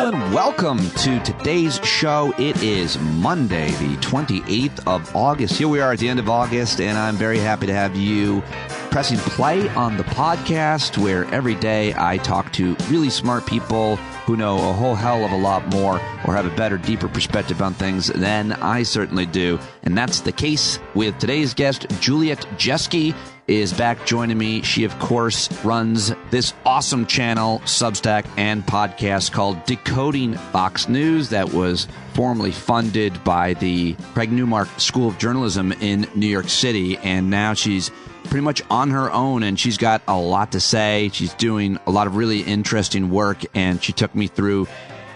everyone. Welcome to today's show. It is Monday, the 28th of August. Here we are at the end of August, and I'm very happy to have you pressing play on the podcast where every day I talk to really smart people who know a whole hell of a lot more or have a better, deeper perspective on things than I certainly do. And that's the case with today's guest. Juliet Jeske is back joining me. She, of course, runs this awesome channel, Substack, and podcast called Decoding Fox News that was formerly funded by the Craig Newmark School of Journalism in New York City. And now she's pretty much on her own, and she's got a lot to say. She's doing a lot of really interesting work, and she took me through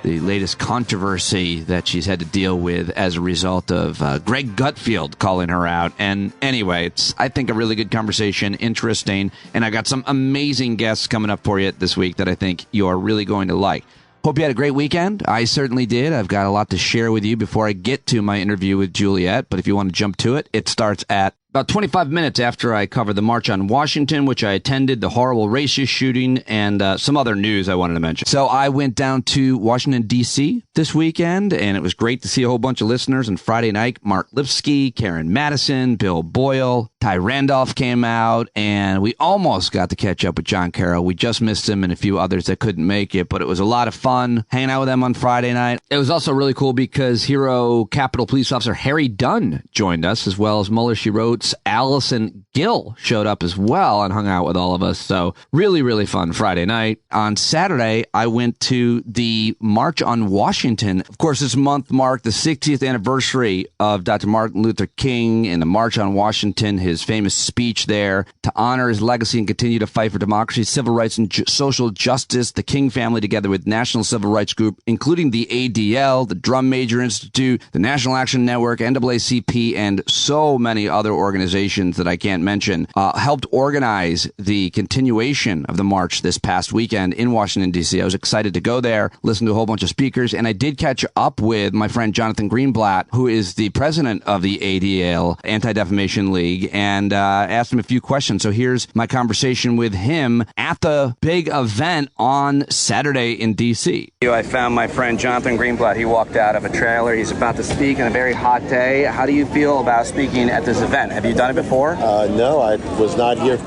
the latest controversy that she's had to deal with as a result of Greg Gutfeld calling her out. And anyway, it's, I think, a really good conversation, interesting, and I got some amazing guests coming up for you this week that I think you're really going to like. Hope you had a great weekend. I certainly did. I've got a lot to share with you before I get to my interview with Juliet, but if you want to jump to it, it starts at about 25 minutes after I cover the March on Washington, which I attended, the horrible racist shooting, and some other news I wanted to mention. So I went down to Washington, D.C. this weekend, and it was great to see a whole bunch of listeners. And Friday night, Mark Lipsky, Karen Madison, Bill Boyle, Ty Randolph came out, and we almost got to catch up with John Carroll. We just missed him and a few others that couldn't make it, but it was a lot of fun hanging out with them on Friday night. It was also really cool because hero Capitol Police Officer Harry Dunn joined us, as well as Mueller, She Wrote. Allison Gill showed up as well and hung out with all of us. So really, really fun Friday night. On Saturday, I went to the March on Washington. Of course, this month marked the 60th anniversary of Dr. Martin Luther King and the March on Washington, his famous speech there to honor his legacy and continue to fight for democracy, civil rights, and social justice. The King family, together with National Civil Rights Group, including the ADL, the Drum Major Institute, the National Action Network, NAACP, and so many other organizations that I can't mention, helped organize the continuation of the march this past weekend in Washington, D.C. I was excited to go there, listen to a whole bunch of speakers, and I did catch up with my friend Jonathan Greenblatt, who is the president of the ADL, Anti-Defamation League, and asked him a few questions. So here's my conversation with him at the big event on Saturday in D.C. I found my friend Jonathan Greenblatt. He walked out of a trailer. He's about to speak on a very hot day. How do you feel about speaking at this event? Have you done it before? No, I was not here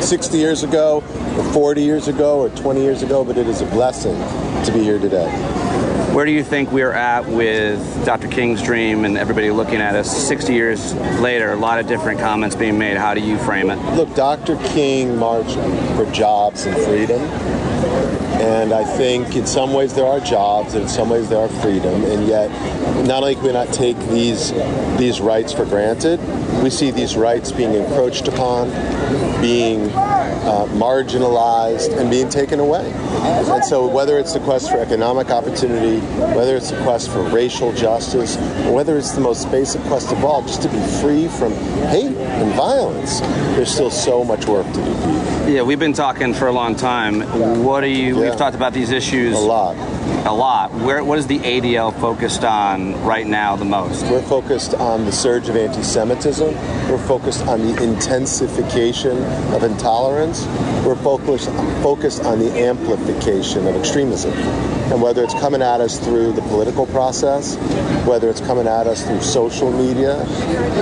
60 years ago, or 40 years ago, or 20 years ago, but it is a blessing to be here today. Where do you think we're at with Dr. King's dream and everybody looking at us 60 years later? A lot of different comments being made. How do you frame it? Look, Dr. King marched for jobs and freedom. And I think in some ways there are jobs and in some ways there are freedom. And yet, not only can we not take these rights for granted, we see these rights being encroached upon, being marginalized, and being taken away. And so whether it's the quest for economic opportunity, whether it's the quest for racial justice, or whether it's the most basic quest of all, just to be free from hate and violence, there's still so much work to do, Pete. Yeah, we've been talking for a long time. What are you, we've talked about these issues. A lot. What is the ADL focused on right now the most? We're focused on the surge of anti-Semitism. We're focused on the intensification of intolerance. We're focused on the amplification of extremism. And whether it's coming at us through the political process, whether it's coming at us through social media,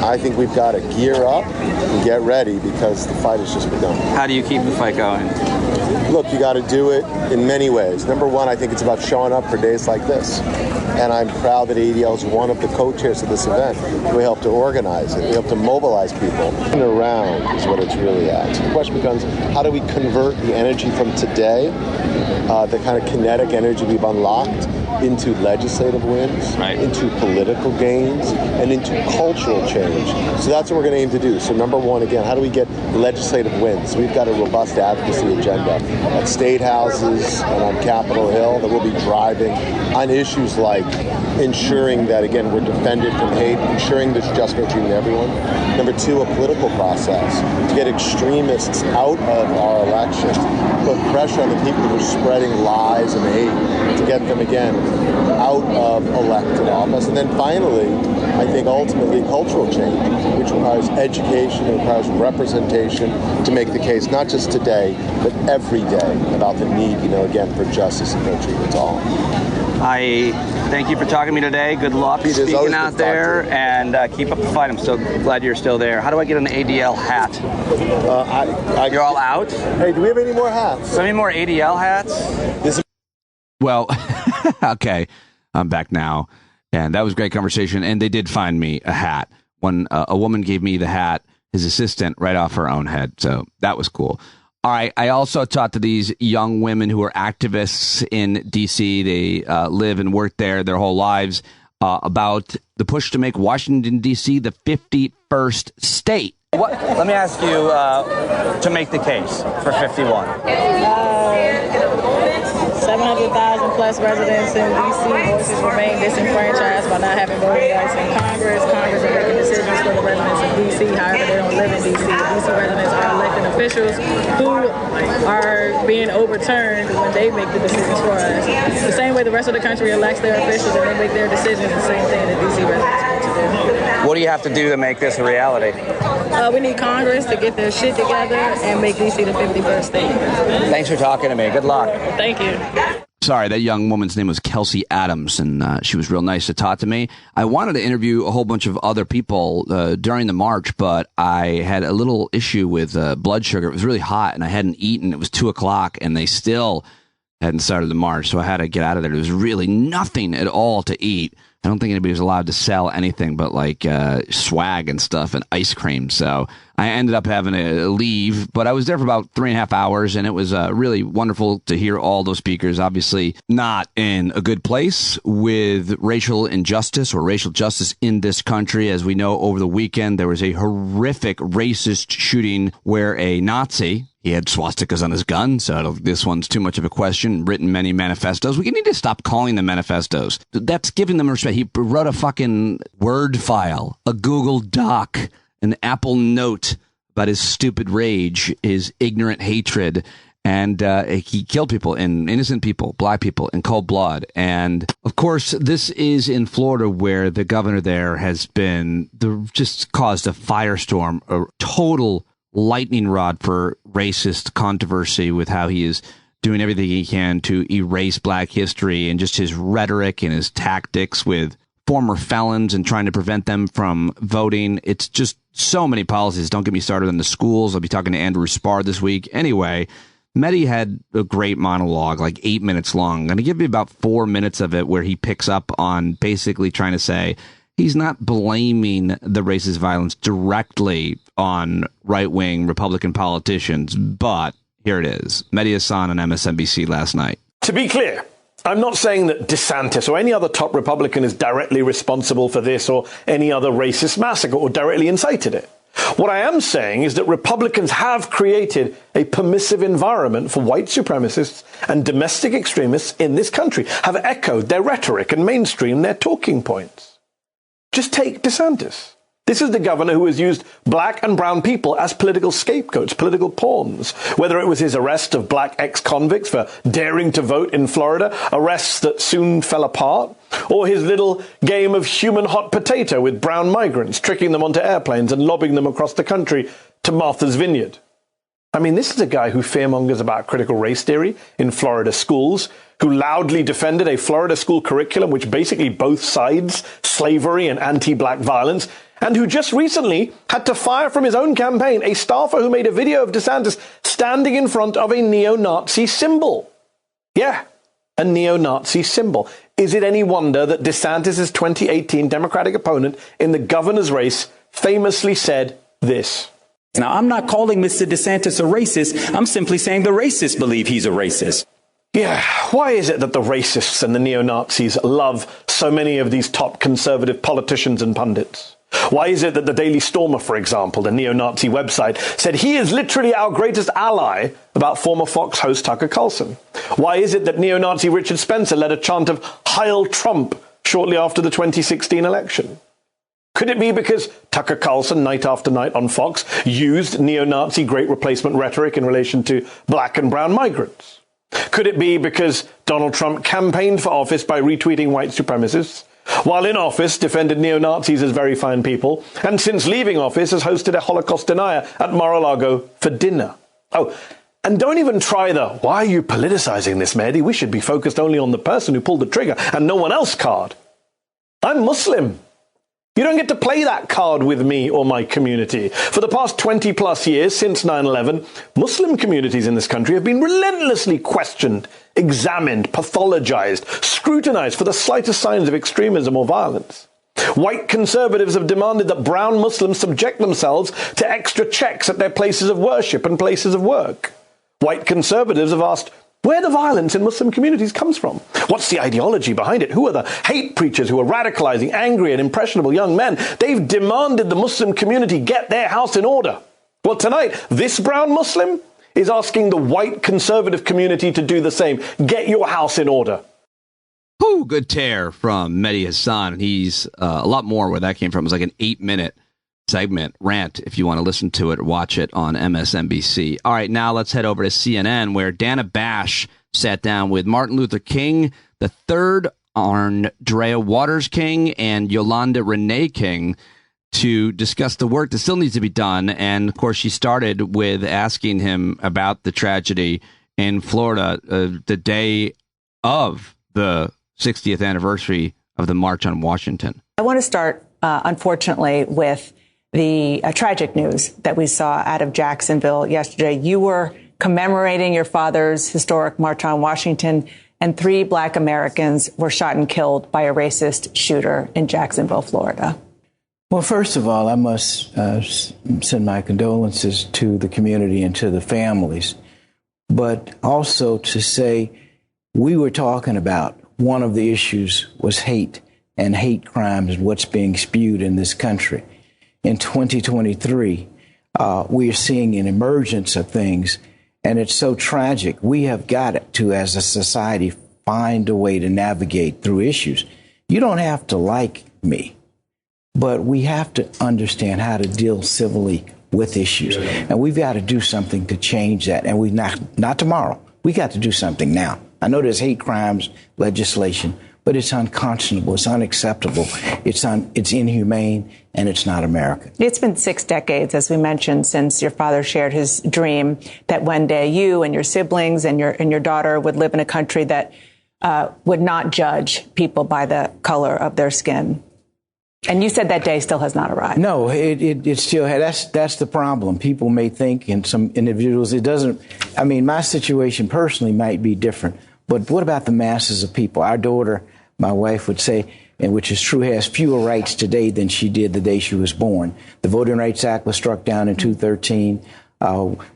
I think we've got to gear up and get ready because the fight has just begun. How do you keep the fight going? Look, you got to do it in many ways. Number one, I think it's about showing up for days like this. And I'm proud that ADL is one of the co-chairs of this event. We help to organize it. We help to mobilize people. And around is what it's really at. So the question becomes, how do we convert the energy from today, the kind of kinetic energy we've unlocked, into legislative wins, into political gains, and into cultural change. So that's what we're going to aim to do. So number one, again, how do we get legislative wins? We've got a robust advocacy agenda at state houses and on Capitol Hill that we'll be driving on issues like ensuring that, again, we're defended from hate, ensuring there's just no treatment everyone. Number two, a political process to get extremists out of our elections, put pressure on the people who are spreading lies and hate to get them, again, out of elected office. And then finally, I think ultimately cultural change, which requires education, it requires representation to make the case, not just today, but every day about the need, again, for justice and fair treatment to all. I thank you for talking to me today. Good luck speaking out there, and keep up the fight. I'm so glad you're still there. How do I get an ADL hat? You're all out? Hey, do we have any more hats? So any more ADL hats? Well, okay, I'm back now, and that was a great conversation, and they did find me a hat. A woman gave me the hat, his assistant, right off her own head, so that was cool. All right, I also talked to these young women who are activists in D.C. They live and work there their whole lives about the push to make Washington, D.C. the 51st state. Let me ask you to make the case for 51. 700,000 plus residents in D.C. voices remain disenfranchised by not having voting rights in Congress. Congress is making decisions for the residents of D.C. However, they don't live in D.C. D.C. residents are elected officials who are being overturned when they make the decisions for us. The same way the rest of the country elects their officials and they make their decisions, the same thing that D.C. residents want to do. What do you have to do to make this a reality? We need Congress to get their shit together and make D.C. the 51st state. Thanks for talking to me. Good luck. Thank you. Sorry, that young woman's name was Kelsey Adams, and she was real nice to talk to me. I wanted to interview a whole bunch of other people during the march, but I had a little issue with blood sugar. It was really hot, and I hadn't eaten. It was 2 o'clock, and they still hadn't started the march, so I had to get out of there. There was really nothing at all to eat. I don't think anybody was allowed to sell anything but like swag and stuff and ice cream. So I ended up having to leave, but I was there for about 3.5 hours, and it was really wonderful to hear all those speakers. Obviously not in a good place with racial injustice or racial justice in this country. As we know, over the weekend, there was a horrific racist shooting where a Nazi, he had swastikas on his gun, so this one's too much of a question. Written many manifestos. We need to stop calling them manifestos. That's giving them respect. He wrote a fucking Word file, a Google Doc, an Apple Note about his stupid rage, his ignorant hatred, and he killed people, innocent people, black people, in cold blood. And, of course, this is in Florida, where the governor there has been just caused a firestorm, a total lightning rod for racist controversy with how he is doing everything he can to erase black history, and just his rhetoric and his tactics with former felons and trying to prevent them from voting. It's just so many policies. Don't get me started on the schools. I'll be talking to Andrew Spar this week. Anyway, Mehdi had a great monologue, like 8 minutes long. I'm going to give you about 4 minutes of it where he picks up on basically trying to say he's not blaming the racist violence directly on right-wing Republican politicians, but here it is. Mehdi Hasan on MSNBC last night. To be clear, I'm not saying that DeSantis or any other top Republican is directly responsible for this or any other racist massacre or directly incited it. What I am saying is that Republicans have created a permissive environment for white supremacists and domestic extremists in this country, have echoed their rhetoric and mainstreamed their talking points. Just take DeSantis. This is the governor who has used black and brown people as political scapegoats, political pawns. Whether it was his arrest of black ex-convicts for daring to vote in Florida, arrests that soon fell apart, or his little game of human hot potato with brown migrants, tricking them onto airplanes and lobbing them across the country to Martha's Vineyard. I mean, this is a guy who fearmongers about critical race theory in Florida schools, who loudly defended a Florida school curriculum which basically both sides slavery and anti-black violence, and who just recently had to fire from his own campaign a staffer who made a video of DeSantis standing in front of a neo-Nazi symbol. Yeah, a neo-Nazi symbol. Is it any wonder that DeSantis' 2018 Democratic opponent in the governor's race famously said this? Now, I'm not calling Mr. DeSantis a racist. I'm simply saying the racists believe he's a racist. Yeah, why is it that the racists and the neo-Nazis love so many of these top conservative politicians and pundits? Why is it that the Daily Stormer, for example, the neo-Nazi website, said he is literally our greatest ally about former Fox host Tucker Carlson? Why is it that neo-Nazi Richard Spencer led a chant of Heil Trump shortly after the 2016 election? Could it be because Tucker Carlson, night after night on Fox, used neo-Nazi great replacement rhetoric in relation to black and brown migrants? Could it be because Donald Trump campaigned for office by retweeting white supremacists, while in office defended neo-Nazis as very fine people, and since leaving office has hosted a Holocaust denier at Mar-a-Lago for dinner? Oh, And don't even try why are you politicizing this, Mehdi? We should be focused only on the person who pulled the trigger and no one else card. I'm Muslim. You don't get to play that card with me or my community. For the past 20 plus years, since 9/11, Muslim communities in this country have been relentlessly questioned, examined, pathologized, scrutinized for the slightest signs of extremism or violence. White conservatives have demanded that brown Muslims subject themselves to extra checks at their places of worship and places of work. White conservatives have asked where the violence in Muslim communities comes from. What's the ideology behind it? Who are the hate preachers who are radicalizing angry and impressionable young men? They've demanded the Muslim community get their house in order. Well, tonight, this brown Muslim is asking the white conservative community to do the same. Get your house in order. Ooh, good tear from Mehdi Hasan. He's a lot more where that came from. It was like an 8-minute segment, rant, if you want to listen to it or watch it on MSNBC. All right, now let's head over to CNN, where Dana Bash sat down with Martin Luther King, the third Andrea Waters King, and Yolanda Renee King to discuss the work that still needs to be done. And, of course, she started with asking him about the tragedy in Florida the day of the 60th anniversary of the March on Washington. I want to start, unfortunately, with the tragic news that we saw out of Jacksonville yesterday. You were commemorating your father's historic March on Washington, and 3 Black Americans were shot and killed by a racist shooter in Jacksonville, Florida. Well, first of all, I must send my condolences to the community and to the families, but also to say we were talking about one of the issues was hate and hate crimes and what's being spewed in this country. In 2023, we are seeing an emergence of things, and it's so tragic. We have got to, as a society, find a way to navigate through issues. You don't have to like me, but we have to understand how to deal civilly with issues. And we've got to do something to change that. And we not tomorrow. We got to do something now. I know there's hate crimes legislation, but it's unconscionable, it's unacceptable, it's inhumane, and it's not American. It's been 6 decades, as we mentioned, since your father shared his dream that one day you and your siblings and your daughter would live in a country that would not judge people by the color of their skin. And you said that day still has not arrived. No, it still has. That's the problem. People may think, and some individuals, it doesn't. I mean, my situation personally might be different. But what about the masses of people? Our daughter, my wife would say, and which is true, has fewer rights today than she did the day she was born. The Voting Rights Act was struck down in 2013.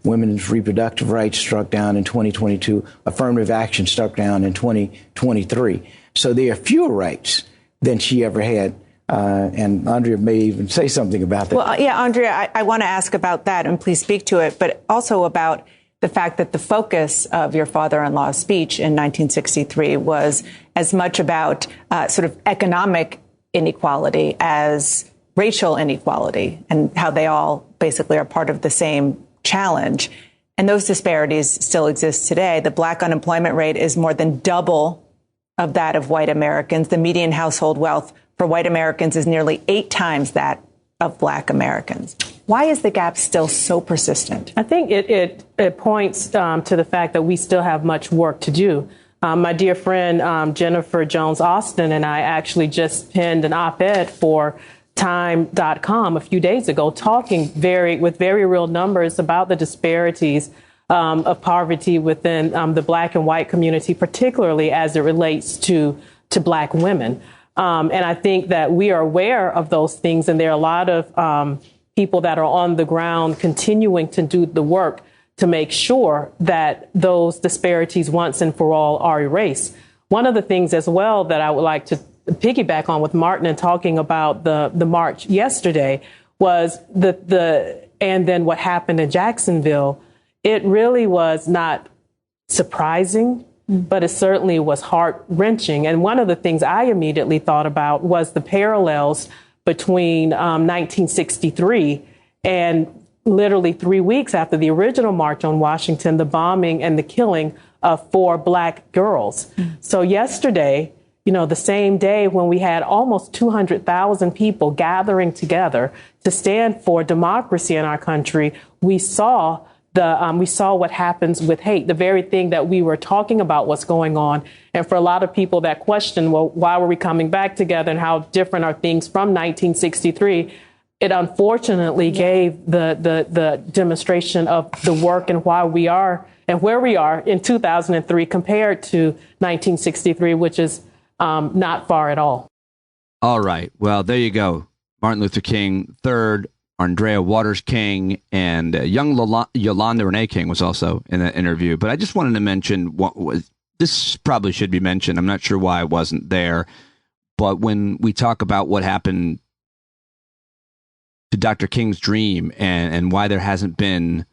Women's reproductive rights struck down in 2022. Affirmative action struck down in 2023. So there are fewer rights than she ever had. And Andrea may even say something about that. Well, yeah, Andrea, I want to ask about that, and please speak to it, but also about the fact that the focus of your father-in-law's speech in 1963 was as much about sort of economic inequality as racial inequality, and how they all basically are part of the same challenge. And those disparities still exist today. The Black unemployment rate is more than double of that of white Americans. The median household wealth for white Americans is nearly 8 times that of Black Americans. Why is the gap still so persistent? I think it points to the fact that we still have much work to do. My dear friend Jennifer Jones Austin and I actually just penned an op-ed for Time.com a few days ago, talking with very real numbers about the disparities of poverty within the Black and white community, particularly as it relates to Black women. And I think that we are aware of those things, and there are a lot of people that are on the ground continuing to do the work to make sure that those disparities once and for all are erased. One of the things as well that I would like to piggyback on with Martin and talking about the march yesterday was and then what happened in Jacksonville. It really was not surprising, but it certainly was heart-wrenching. And one of the things I immediately thought about was the parallels between 1963 and literally 3 weeks after the original March on Washington, the bombing and the killing of 4 Black girls. So yesterday, the same day when we had almost 200,000 people gathering together to stand for democracy in our country, we saw we saw what happens with hate, the very thing that we were talking about what's going on. And for a lot of people that question, well, why were we coming back together and how different are things from 1963? It unfortunately gave the demonstration of the work and why we are and where we are in 2003 compared to 1963, which is not far at all. All right. Well, there you go. Martin Luther King III, Andrea Waters King, and young Yolanda Renee King was also in that interview. But I just wanted to mention what was, this probably should be mentioned. I'm not sure why it wasn't there. But when we talk about what happened to Dr. King's dream and why there hasn't been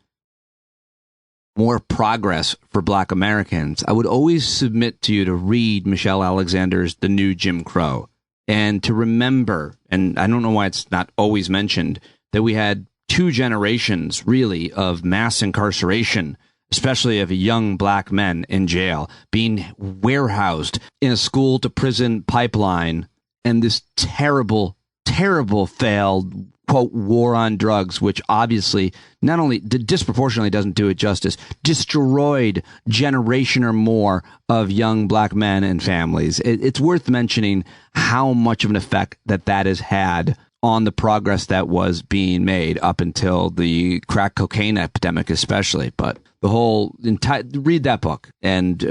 more progress for Black Americans, I would always submit to you to read Michelle Alexander's The New Jim Crow and to remember, and I don't know why it's not always mentioned, that we had 2 generations, really, of mass incarceration, especially of young Black men in jail, being warehoused in a school-to-prison pipeline, and this terrible, terrible failed, quote, war on drugs, which obviously not only disproportionately doesn't do it justice, destroyed generation or more of young Black men and families. It's worth mentioning how much of an effect that has had on the progress that was being made up until the crack cocaine epidemic, especially. But the whole read that book, and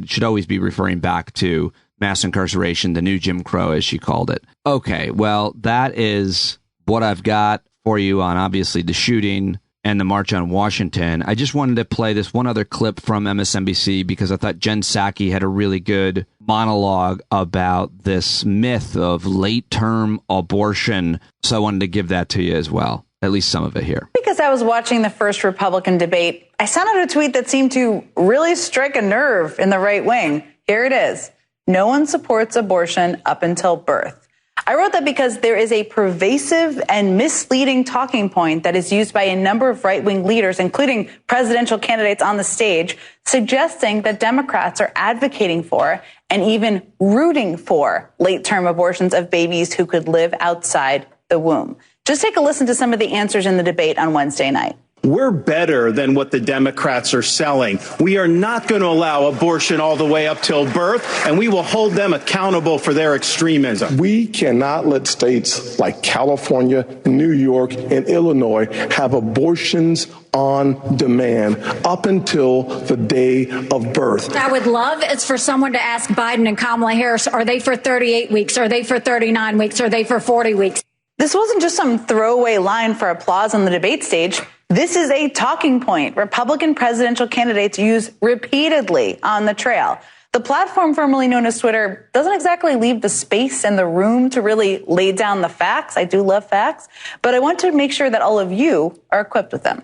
should always be referring back to mass incarceration, the new Jim Crow, as she called it. Okay, well, that is what I've got for you on obviously the shooting and the March on Washington. I just wanted to play this one other clip from MSNBC because I thought Jen Psaki had a really good monologue about this myth of late-term abortion. So I wanted to give that to you as well, at least some of it here. Because I was watching the first Republican debate, I sent out a tweet that seemed to really strike a nerve in the right wing. Here it is. No one supports abortion up until birth. I wrote that because there is a pervasive and misleading talking point that is used by a number of right-wing leaders, including presidential candidates on the stage, suggesting that Democrats are advocating for and even rooting for late-term abortions of babies who could live outside the womb. Just take a listen to some of the answers in the debate on Wednesday night. We're better than what the Democrats are selling. We are not going to allow abortion all the way up till birth, and we will hold them accountable for their extremism. We cannot let states like California, New York, and Illinois have abortions on demand up until the day of birth. What I would love is for someone to ask Biden and Kamala Harris, are they for 38 weeks? Are they for 39 weeks? Are they for 40 weeks? This wasn't just some throwaway line for applause on the debate stage. This is a talking point Republican presidential candidates use repeatedly on the trail. The platform formerly known as Twitter doesn't exactly leave the space and the room to really lay down the facts. I do love facts, but I want to make sure that all of you are equipped with them.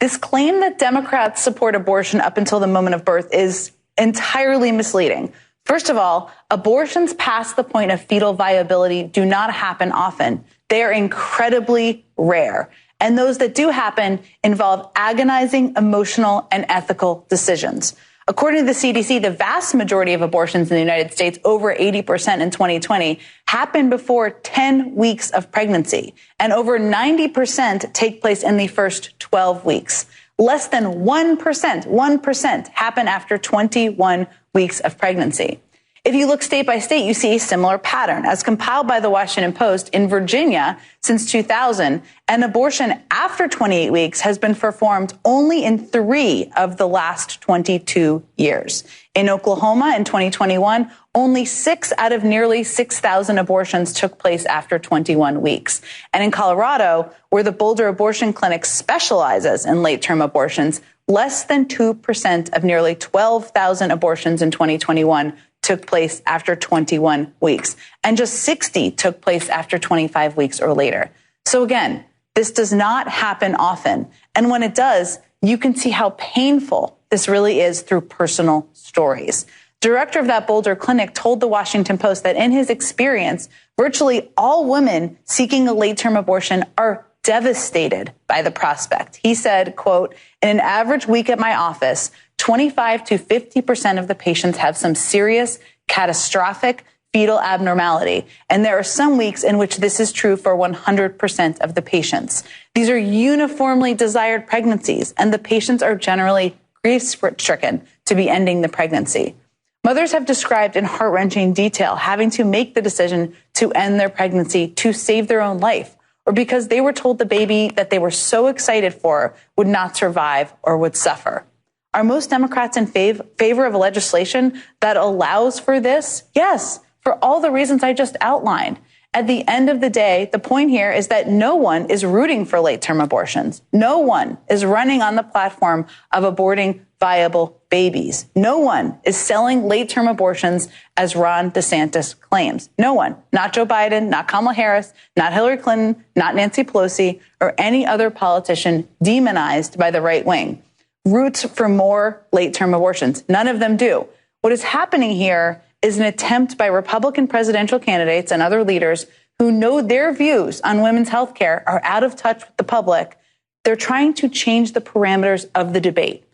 This claim that Democrats support abortion up until the moment of birth is entirely misleading. First of all, abortions past the point of fetal viability do not happen often. They are incredibly rare. And those that do happen involve agonizing, emotional, and ethical decisions. According to the CDC, the vast majority of abortions in the United States, over 80% in 2020, happen before 10 weeks of pregnancy. And over 90% take place in the first 12 weeks. Less than 1% happen after 21 weeks of pregnancy. If you look state by state, you see a similar pattern. As compiled by the Washington Post, in Virginia, since 2000, an abortion after 28 weeks has been performed only in 3 of the last 22 years. In Oklahoma, in 2021, only 6 out of nearly 6,000 abortions took place after 21 weeks. And in Colorado, where the Boulder Abortion Clinic specializes in late-term abortions, less than 2% of nearly 12,000 abortions in 2021 took place after 21 weeks, and just 60 took place after 25 weeks or later. So again, this does not happen often. And when it does, you can see how painful this really is through personal stories. Director of that Boulder clinic told the Washington Post that in his experience, virtually all women seeking a late-term abortion are devastated by the prospect. He said, quote, in an average week at my office, 25 to 50% of the patients have some serious, catastrophic fetal abnormality. And there are some weeks in which this is true for 100% of the patients. These are uniformly desired pregnancies, and the patients are generally grief-stricken to be ending the pregnancy. Mothers have described in heart-wrenching detail having to make the decision to end their pregnancy to save their own life, or because they were told the baby that they were so excited for would not survive or would suffer. Are most Democrats in favor of a legislation that allows for this? Yes, for all the reasons I just outlined. At the end of the day, the point here is that no one is rooting for late-term abortions. No one is running on the platform of aborting viable babies. No one is selling late-term abortions as Ron DeSantis claims. No one. Not Joe Biden, not Kamala Harris, not Hillary Clinton, not Nancy Pelosi, or any other politician demonized by the right wing roots for more late-term abortions. None of them do. What is happening here is an attempt by Republican presidential candidates and other leaders who know their views on women's health care are out of touch with the public. They're trying to change the parameters of the debate.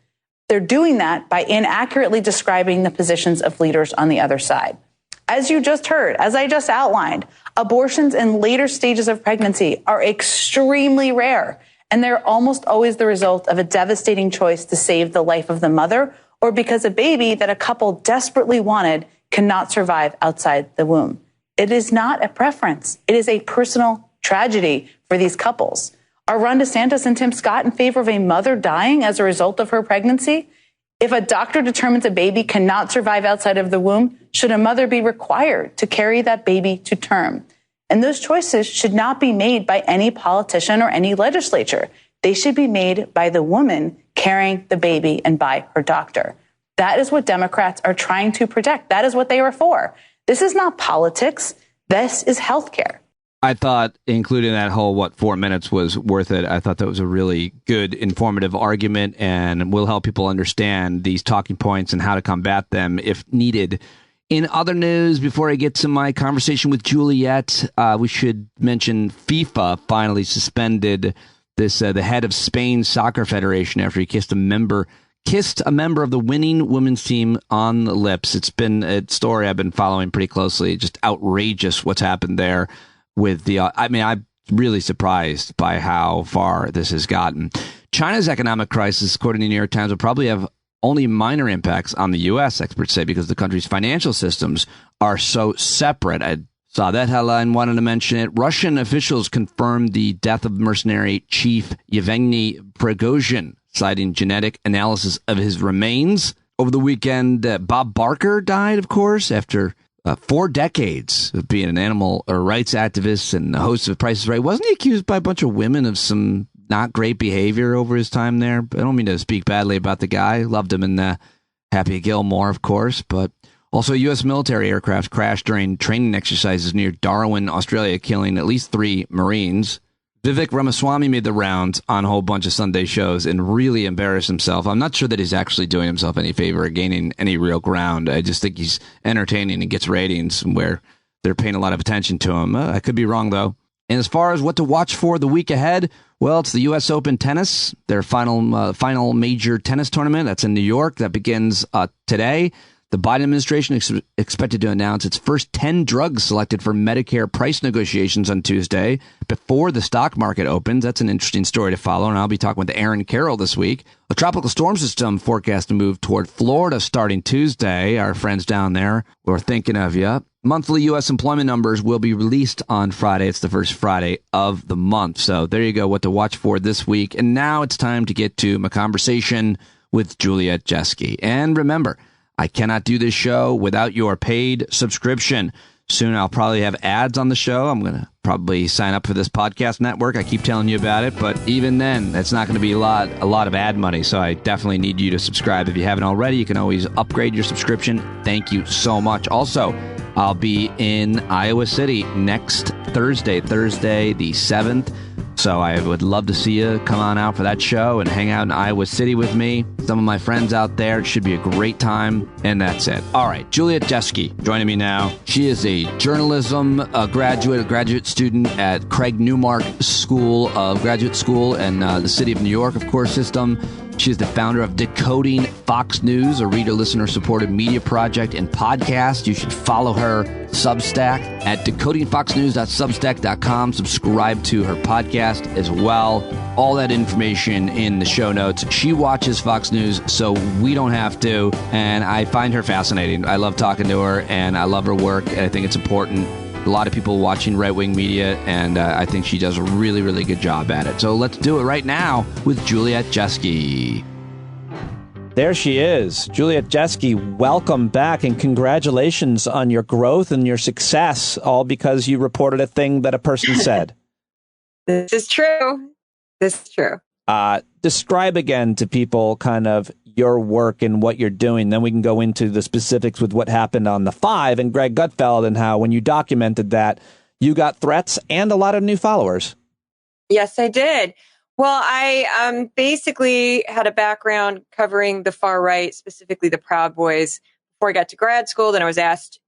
They're doing that by inaccurately describing the positions of leaders on the other side. As you just heard, as I just outlined, abortions in later stages of pregnancy are extremely rare, and they're almost always the result of a devastating choice to save the life of the mother, or because a baby that a couple desperately wanted cannot survive outside the womb. It is not a preference. It is a personal tragedy for these couples. Are Ron DeSantis and Tim Scott in favor of a mother dying as a result of her pregnancy? If a doctor determines a baby cannot survive outside of the womb, should a mother be required to carry that baby to term? And those choices should not be made by any politician or any legislature. They should be made by the woman carrying the baby and by her doctor. That is what Democrats are trying to protect. That is what they are for. This is not politics. This is healthcare. I thought including that whole, 4 minutes was worth it. I thought that was a really good, informative argument and will help people understand these talking points and how to combat them if needed. In other news, before I get to my conversation with Juliet, we should mention FIFA finally suspended the head of Spain's soccer federation after he kissed a member of the winning women's team on the lips. It's been a story I've been following pretty closely. Just outrageous what's happened there with I'm really surprised by how far this has gotten. China's economic crisis, according to the New York Times, will probably have only minor impacts on the U.S., experts say, because the country's financial systems are so separate. I saw that headline, wanted to mention it. Russian officials confirmed the death of mercenary chief Yevgeny Prigozhin, citing genetic analysis of his remains. Over the weekend, Bob Barker died, of course, after 4 decades of being an animal rights activist and the host of Price is Right. Wasn't he accused by a bunch of women of some not great behavior over his time there? I don't mean to speak badly about the guy. Loved him in Happy Gilmore, of course. But also, U.S. military aircraft crashed during training exercises near Darwin, Australia, killing at least 3 Marines. Vivek Ramaswamy made the rounds on a whole bunch of Sunday shows and really embarrassed himself. I'm not sure that he's actually doing himself any favor or gaining any real ground. I just think he's entertaining and gets ratings where they're paying a lot of attention to him. I could be wrong, though. And as far as what to watch for the week ahead, well, it's the U.S. Open tennis, their final major tennis tournament. That's in New York. That begins today. The Biden administration is expected to announce its first 10 drugs selected for Medicare price negotiations on Tuesday before the stock market opens. That's an interesting story to follow, and I'll be talking with Aaron Carroll this week. A tropical storm system forecast to move toward Florida starting Tuesday. Our friends down there, we're thinking of you. Monthly U.S. employment numbers will be released on Friday. It's the first Friday of the month. So there you go, what to watch for this week. And now it's time to get to my conversation with Juliet Jeske. And remember, I cannot do this show without your paid subscription. Soon I'll probably have ads on the show. I'm going to probably sign up for this podcast network. I keep telling you about it, but even then, that's not going to be a lot of ad money. So I definitely need you to subscribe. If you haven't already, you can always upgrade your subscription. Thank you so much. Also, I'll be in Iowa City next Thursday the 7th. So I would love to see you come on out for that show and hang out in Iowa City with me. Some of my friends out there. It should be a great time. And that's it. All right. Juliet Jeske joining me now. She is a journalism graduate student at Craig Newmark Graduate School and the City of New York, of course, system. She is the founder of Decoding Fox News, a reader-listener-supported media project and podcast. You should follow her Substack at decodingfoxnews.substack.com. Subscribe to her podcast as well. All that information in the show notes. She watches Fox News, so we don't have to, and I find her fascinating. I love talking to her, and I love her work, and I think it's important. A lot of people watching right-wing media, and I think she does a really, really good job at it. So let's do it right now with Juliet Jeske. There she is. Juliet Jeske, welcome back, and congratulations on your growth and your success, all because you reported a thing that a person said. This is true. This is true. Describe again to people kind of your work and what you're doing. Then we can go into the specifics with what happened on the 5 and Greg Gutfeld and how when you documented that, you got threats and a lot of new followers. Yes, I did. Well, I basically had a background covering the far right, specifically the Proud Boys, before I got to grad school. Then I was asked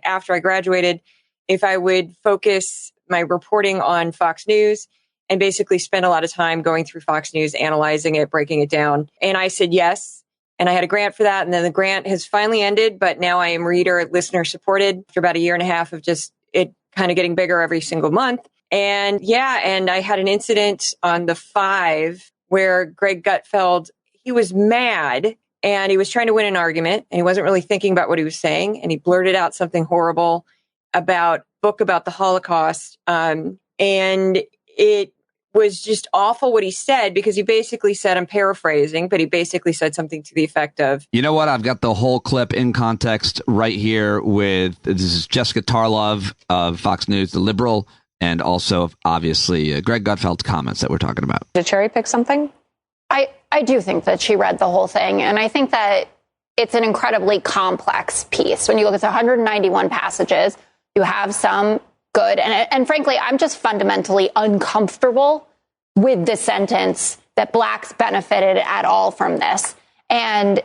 after I graduated if I would focus my reporting on Fox News and basically spend a lot of time going through Fox News, analyzing it, breaking it down. And I said yes. And I had a grant for that. And then the grant has finally ended, but now I am listener supported after about a year and a half of just it kind of getting bigger every single month. And and I had an incident on the 5 where Greg Gutfeld, he was mad and he was trying to win an argument and he wasn't really thinking about what he was saying. And he blurted out something horrible about the Holocaust. And it was just awful what he said, because he basically said, I'm paraphrasing, but he basically said something to the effect of, you know what? I've got the whole clip in context right here this is Jessica Tarlov of Fox News, the liberal, and also obviously Greg Gutfeld's comments that we're talking about. To cherry pick something? I do think that she read the whole thing. And I think that it's an incredibly complex piece. When you look at the 191 passages, you have some good. And frankly, I'm just fundamentally uncomfortable with the sentence that blacks benefited at all from this. And,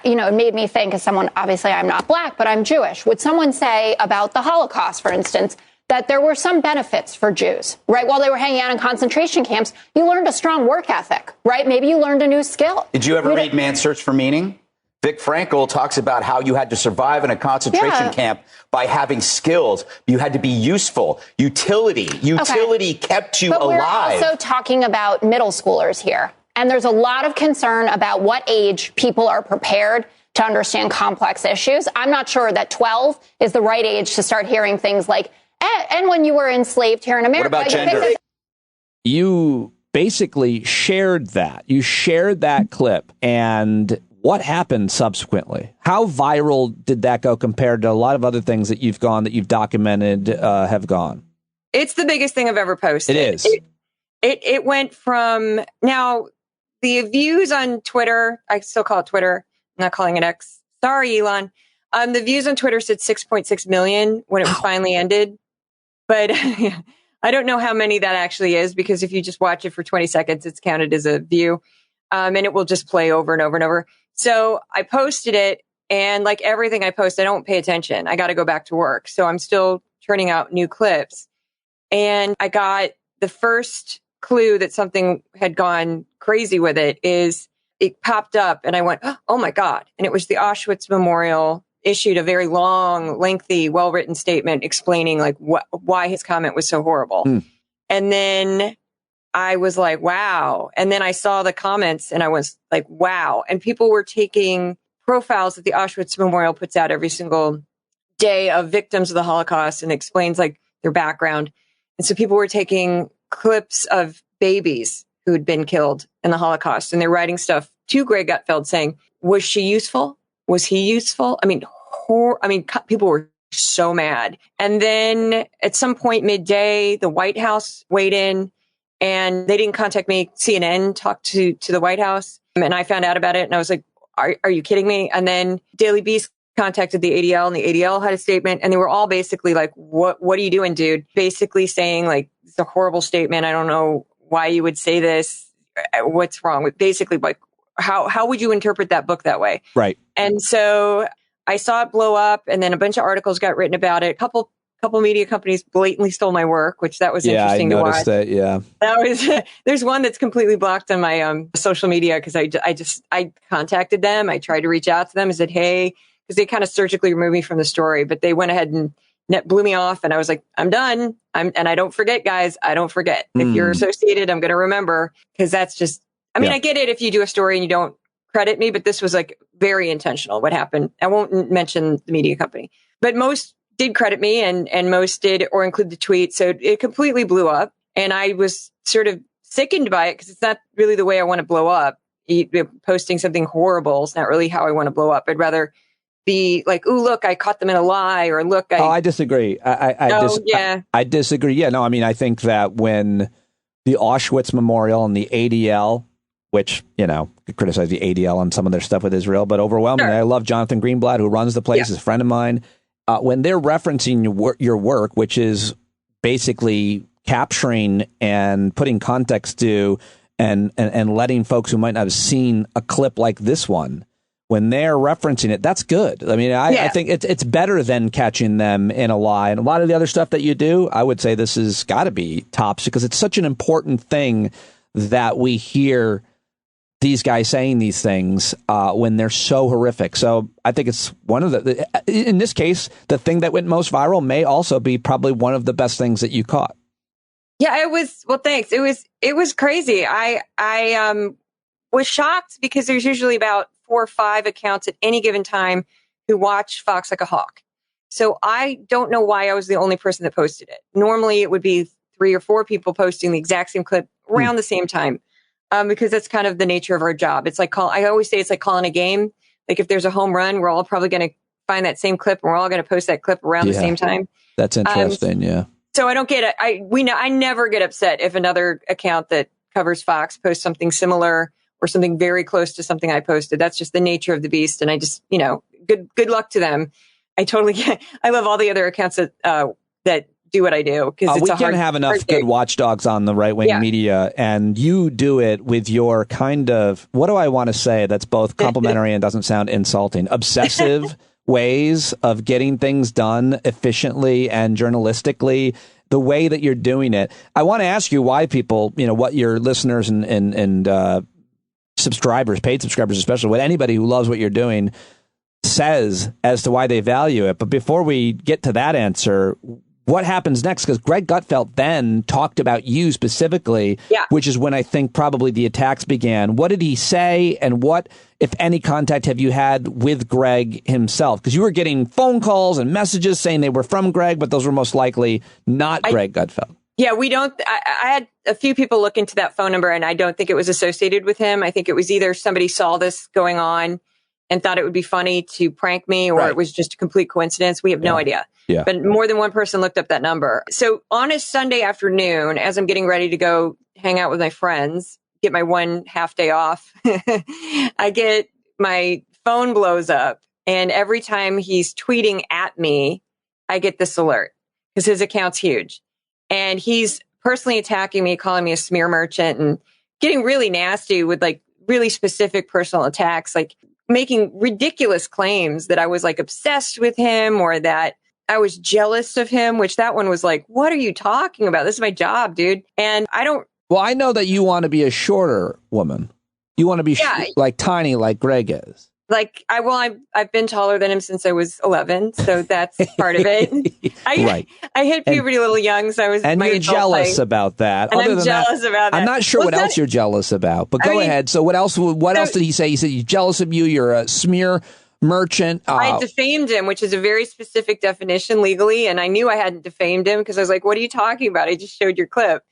it made me think, as someone, obviously I'm not black, but I'm Jewish. Would someone say about the Holocaust, for instance, that there were some benefits for Jews, right? While they were hanging out in concentration camps, you learned a strong work ethic, right? Maybe you learned a new skill. Did you ever read Man's Search for Meaning? Vic Frankl talks about how you had to survive in a concentration camp by having skills. You had to be useful. Utility kept you alive. We're also talking about middle schoolers here. And there's a lot of concern about what age people are prepared to understand complex issues. I'm not sure that 12 is the right age to start hearing things like, and when you were enslaved here in America. What about gender? You basically shared that. You shared that clip. And what happened subsequently? How viral did that go compared to a lot of other things that you've documented, have gone? It's the biggest thing I've ever posted. It is. It went from, now, the views on Twitter, I still call it Twitter, I'm not calling it X. Sorry, Elon. The views on Twitter said 6.6 million when it was finally ended. But I don't know how many that actually is, because if you just watch it for 20 seconds, it's counted as a view. And it will just play over and over and over. So I posted it, and like everything I post, I don't pay attention. I got to go back to work. So I'm still turning out new clips. And I got the first clue that something had gone crazy with it is it popped up and I went, oh my God. And it was the Auschwitz Memorial issued a very long, lengthy, well-written statement explaining like why his comment was so horrible. And then I was like, wow. And then I saw the comments and I was like, wow. And people were taking profiles that the Auschwitz Memorial puts out every single day of victims of the Holocaust and explains like their background. And so people were taking clips of babies who had been killed in the Holocaust, and they're writing stuff to Greg Gutfeld saying, was she useful? Was he useful? I mean, people were so mad. And then at some point midday, the White House weighed in, and they didn't contact me. CNN talked to the White House, and I found out about it, and I was like, are you kidding me? And then Daily Beast contacted the ADL, and the ADL had a statement, and they were all basically like, what are you doing, dude? Basically saying like, it's a horrible statement. I don't know why you would say this. What's wrong with basically like, how would you interpret that book that way? Right. And so I saw it blow up, and then a bunch of articles got written about it. A couple couple media companies blatantly stole my work, which that was interesting to watch. I noticed that. Yeah, that was. There's one that's completely blocked on my social media because I contacted them. I tried to reach out to them and said, hey, because they kind of surgically removed me from the story, but they went ahead and blew me off, and I was like, I'm done. And I don't forget, guys. I don't forget. If you're associated, I'm going to remember, because that's just. I mean, I get it if you do a story and you don't credit me, but this was like very intentional. What happened? I won't mention the media company, but most did credit me, and most did or include the tweet. So it completely blew up, and I was sort of sickened by it because it's not really the way I want to blow up. Posting something horrible is not really how I want to blow up. I'd rather be like, "Ooh, look, I caught them in a lie," or "Look, I disagree. I disagree. Yeah, no, I mean, I think that when the Auschwitz Memorial and the ADL, which, you know, could criticize the ADL on some of their stuff with Israel, but overwhelmingly, I love Jonathan Greenblatt, who runs the place, is a friend of mine. When they're referencing your work, which is basically capturing and putting context to and letting folks who might not have seen a clip like this one, when they're referencing it, that's good. I mean, I think it's better than catching them in a lie. And a lot of the other stuff that you do, I would say this has got to be tops, because it's such an important thing that we hear these guys saying these things when they're so horrific. So I think it's one of in this case, the thing that went most viral may also be probably one of the best things that you caught. Yeah, it was. Well, thanks. It was crazy. I was shocked because there's usually about 4 or 5 accounts at any given time who watch Fox like a hawk. So I don't know why I was the only person that posted it. Normally it would be 3 or 4 people posting the exact same clip around the same time. Because that's kind of the nature of our job. It's like I always say it's like calling a game. Like if there's a home run, we're all probably going to find that same clip, and we're all going to post that clip around the same time. That's interesting. So I don't get it. I never get upset if another account that covers Fox posts something similar or something very close to something I posted. That's just the nature of the beast. And I just, good luck to them. I love all the other accounts that do what I do, because we can't have enough good watchdogs on the right-wing media, and you do it with your kind of, what do I want to say that's both complimentary and doesn't sound insulting, obsessive ways of getting things done efficiently and journalistically, the way that you're doing it. I want to ask you why people, what your listeners and subscribers, paid subscribers especially, what anybody who loves what you're doing says as to why they value it. But before we get to that answer, what happens next? Because Greg Gutfeld then talked about you specifically, which is when I think probably the attacks began. What did he say, and what, if any, contact have you had with Greg himself? Because you were getting phone calls and messages saying they were from Greg, but those were most likely not Greg Gutfeld. Yeah, we don't. I had a few people look into that phone number, and I don't think it was associated with him. I think it was either somebody saw this going on and thought it would be funny to prank me, or it was just a complete coincidence. We have no idea. Yeah. But more than one person looked up that number. So on a Sunday afternoon, as I'm getting ready to go hang out with my friends, get my 1 half day off, I get my phone blows up. And every time he's tweeting at me, I get this alert, because his account's huge. And he's personally attacking me, calling me a smear merchant, and getting really nasty with like really specific personal attacks, like making ridiculous claims that I was like obsessed with him, or that I was jealous of him, which that one was like, what are you talking about? This is my job, dude. And I don't. Well, I know that you want to be a shorter woman. You want to be like tiny, like Greg is. Like, I've been taller than him since I was 11, so that's part of it. I hit puberty a little young, so I was. And you're jealous about that. And I'm jealous about that. I'm not sure what else you're jealous about, but go ahead. So what else? What else did he say? He said he's jealous of you. You're a smear merchant. I defamed him, which is a very specific definition legally, and I knew I hadn't defamed him because I was like, "What are you talking about? I just showed your clip.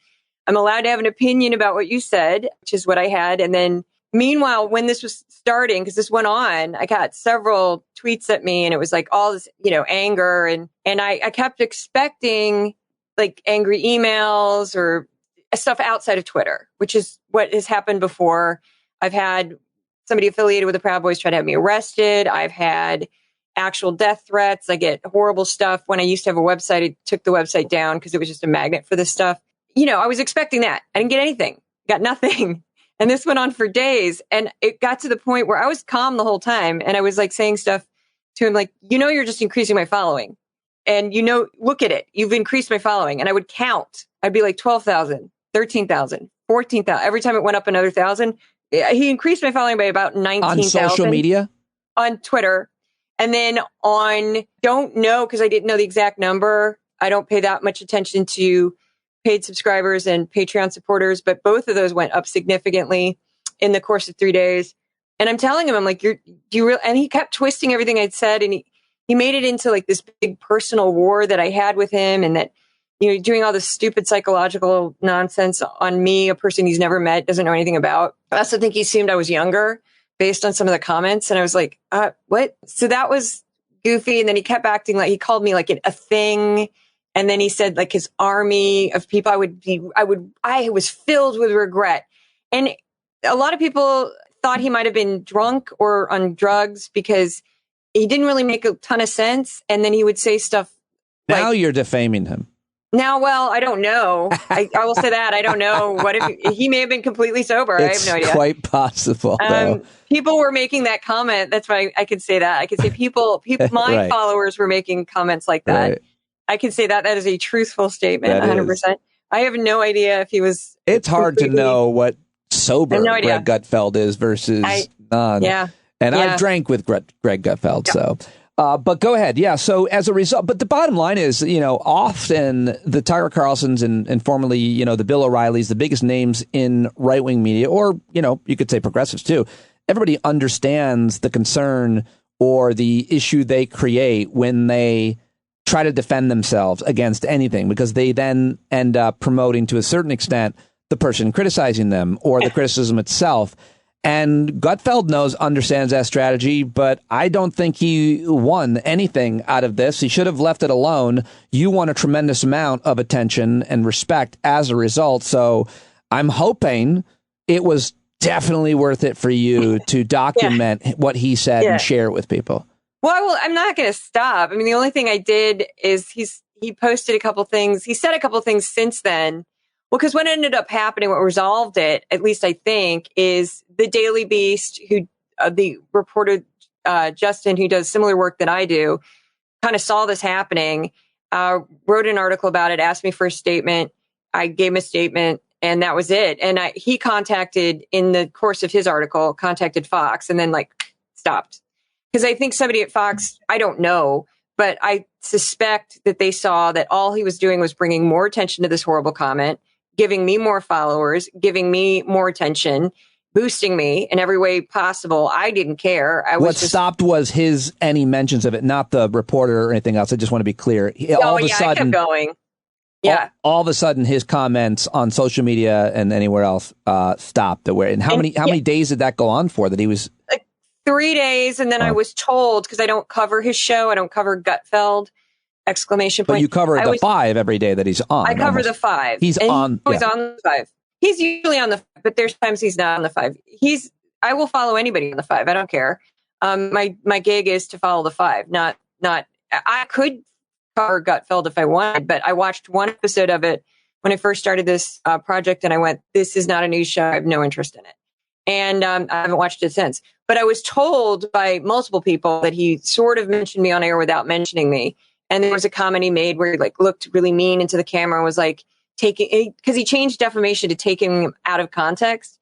I'm allowed to have an opinion about what you said," which is what I had, and then. Meanwhile, when this was starting, because this went on, I got several tweets at me, and it was like all this, anger. And I kept expecting like angry emails or stuff outside of Twitter, which is what has happened before. I've had somebody affiliated with the Proud Boys try to have me arrested. I've had actual death threats. I get horrible stuff. When I used to have a website, I took the website down because it was just a magnet for this stuff. I was expecting that. I didn't get anything. Got nothing. And this went on for days. And it got to the point where I was calm the whole time. And I was like saying stuff to him like, you're just increasing my following. and look at it. You've increased my following. And I would count. I'd be like 12,000, 13,000, 14,000. Every time it went up another 1,000, he increased my following by about 19,000. On social media? On Twitter. And then don't know, because I didn't know the exact number. I don't pay that much attention to paid subscribers and Patreon supporters, but both of those went up significantly in the course of 3 days. And I'm telling him, I'm like, and he kept twisting everything I'd said. And he made it into like this big personal war that I had with him, and that, doing all this stupid psychological nonsense on me, a person he's never met, doesn't know anything about. I also think he assumed I was younger based on some of the comments. And I was like, what? So that was goofy. And then he kept acting like he called me like a thing. And then he said like his army of people, I was filled with regret. And a lot of people thought he might've been drunk or on drugs, because he didn't really make a ton of sense. And then he would say stuff. Now you're defaming him. Now, well, I don't know. I will say that. I don't know. What if he may have been completely sober? I have no idea. It's quite possible, though. People were making that comment. That's why I could say that. I could say people my Right. followers were making comments like that. Right. I can say that. That is a truthful statement, That 100%. is. I have no idea if he was. It's hard to know what sober I have no idea. Greg Gutfeld is versus non. Yeah. And Yeah. I've drank with Greg Gutfeld, so. But go ahead. Yeah. So as a result, but the bottom line is, often the Tucker Carlsons and formerly, the Bill O'Reillys, the biggest names in right-wing media, or, you could say progressives too, everybody understands the concern or the issue they create when they try to defend themselves against anything, because they then end up promoting to a certain extent the person criticizing them or the criticism itself. And Gutfeld understands that strategy, but I don't think he won anything out of this. He should have left it alone. You won a tremendous amount of attention and respect as a result. So I'm hoping it was definitely worth it for you to document what he said and share it with people. Well, I'm not going to stop. I mean, the only thing I did is he posted a couple things. He said a couple things since then. Well, because what ended up happening, what resolved it, at least I think, is the Daily Beast, who the reporter Justin, who does similar work that I do, kind of saw this happening, wrote an article about it, asked me for a statement. I gave him a statement, and that was it. And he contacted, in the course of his article, contacted Fox, and then stopped. Because I think somebody at Fox, I don't know, but I suspect that they saw that all he was doing was bringing more attention to this horrible comment, giving me more followers, giving me more attention, boosting me in every way possible. I didn't care. What stopped was any mentions of it, not the reporter or anything else. I just want to be clear. All of a sudden, I kept going. Yeah. All of a sudden, his comments on social media and anywhere else stopped. And how many days did that go on for? That he was 3 days, and then I was told, because I don't cover his show, I don't cover Gutfeld! ! But you cover the 5 every day that he's on. I cover the 5. He's on. He's on the 5. He's usually on the 5, but there's times he's not on the 5. I will follow anybody on the 5. I don't care. My gig is to follow the 5. Not. I could cover Gutfeld! If I wanted, but I watched one episode of it when I first started this project, and I went, "This is not a news show. I have no interest in it." And I haven't watched it since. But I was told by multiple people that he sort of mentioned me on air without mentioning me. And there was a comment he made where he looked really mean into the camera and was because he changed defamation to taking him out of context,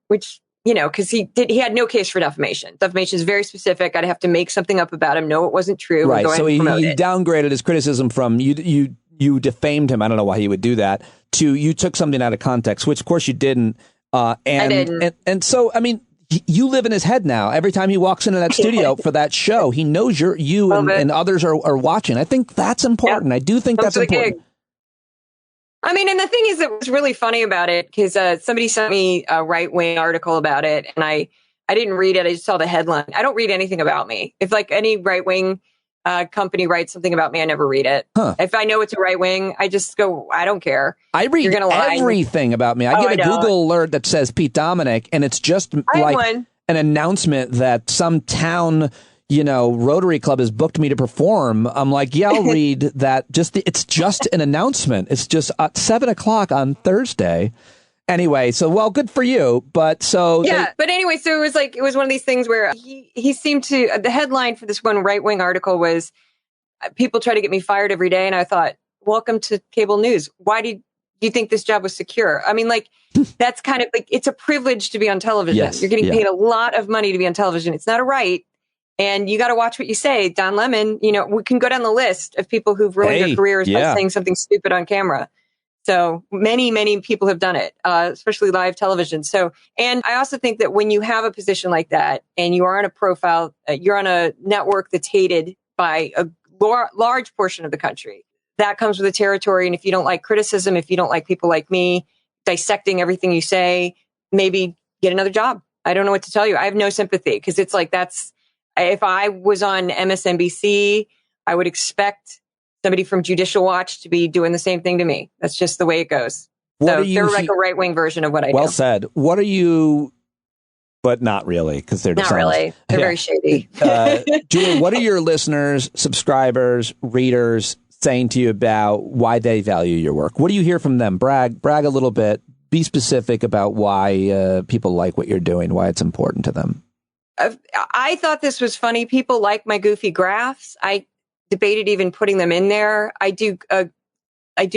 which, because he had no case for defamation. Defamation is very specific. I'd have to make something up about him. No, it wasn't true. Right. So he downgraded his criticism from you defamed him. I don't know why he would do that, to you took something out of context, which of course you didn't. I didn't. And so, I mean, you live in his head now. Every time he walks into that studio for that show, he knows you and others are watching. I think that's important. I do think that's important. I mean, and the thing is, it was really funny about it, because somebody sent me a right-wing article about it, and I didn't read it. I just saw the headline. I don't read anything about me. If any right-wing company writes something about me, I never read it. If I know it's a right wing, I just go, I don't care. I read everything about me. I get a Google alert that says Pete Dominic, and it's just an announcement that some town, Rotary Club has booked me to perform. I'm like, yeah, I'll read that. It's just an announcement. It's just at 7:00 on Thursday. Anyway, so, well, good for you. But so. Yeah. But anyway, so it was one of these things where he seemed to, the headline for this one right wing article was, people try to get me fired every day. And I thought, welcome to cable news. Why do you think this job was secure? I mean, like, that's kind of like, it's a privilege to be on television. Yes, You're getting paid a lot of money to be on television. It's not a right. And you got to watch what you say. Don Lemon, we can go down the list of people who've ruined their careers by saying something stupid on camera. So many, many people have done it, especially live television. So, and I also think that when you have a position like that and you are on a profile, you're on a network that's hated by a large portion of the country, that comes with the territory. And if you don't like criticism, if you don't like people like me dissecting everything you say, maybe get another job. I don't know what to tell you. I have no sympathy because it's like, if I was on MSNBC, I would expect somebody from Judicial Watch to be doing the same thing to me. That's just the way it goes. So they're like a right-wing version of what I do. Well said. What are you, but not really, because they're not really. They're very shady. Julie, what are your listeners, subscribers, readers saying to you about why they value your work? What do you hear from them? Brag a little bit. Be specific about why people like what you're doing, why it's important to them. I thought this was funny. People like my goofy graphs. I debated even putting them in there. I do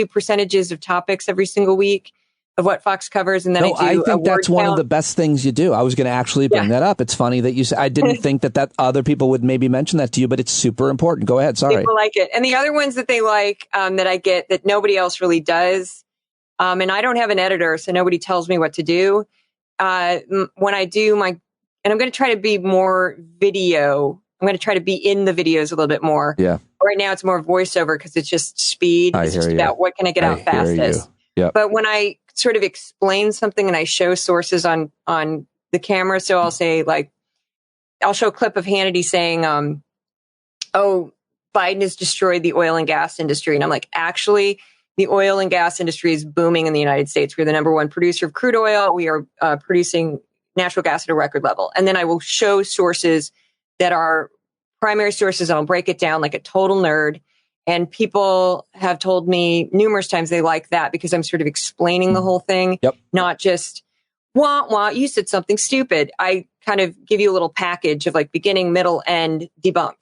percentages of topics every single week of what Fox covers, and then I think that's one of the best things you do. I was going to actually bring that up. It's funny that you said. I didn't think that other people would maybe mention that to you, but it's super important. Go ahead. Sorry. People like it, and the other ones that they like that I get that nobody else really does, and I don't have an editor, so nobody tells me what to do. When I do and I'm going to try to be more video. I'm going to try to be in the videos a little bit more. Yeah. Right now it's more voiceover because it's just speed. It's just about what can I get out fastest. Yep. But when I sort of explain something and I show sources on the camera, so I'll say I'll show a clip of Hannity saying, Biden has destroyed the oil and gas industry. And I'm like, actually, the oil and gas industry is booming in the United States. We're the number one producer of crude oil. We are producing natural gas at a record level. And then I will show sources that are primary sources, and I'll break it down like a total nerd. And people have told me numerous times they like that because I'm sort of explaining the whole thing, not just, you said something stupid. I kind of give you a little package of like beginning, middle, end, debunk.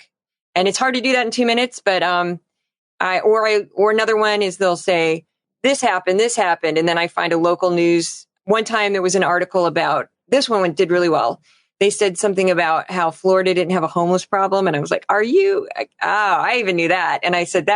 And it's hard to do that in 2 minutes, but or another one is they'll say, this happened, and then I find a local news. One time there was an article about, this one did really well. They said something about how Florida didn't have a homeless problem. And I was like, are you? I even knew that. And I said,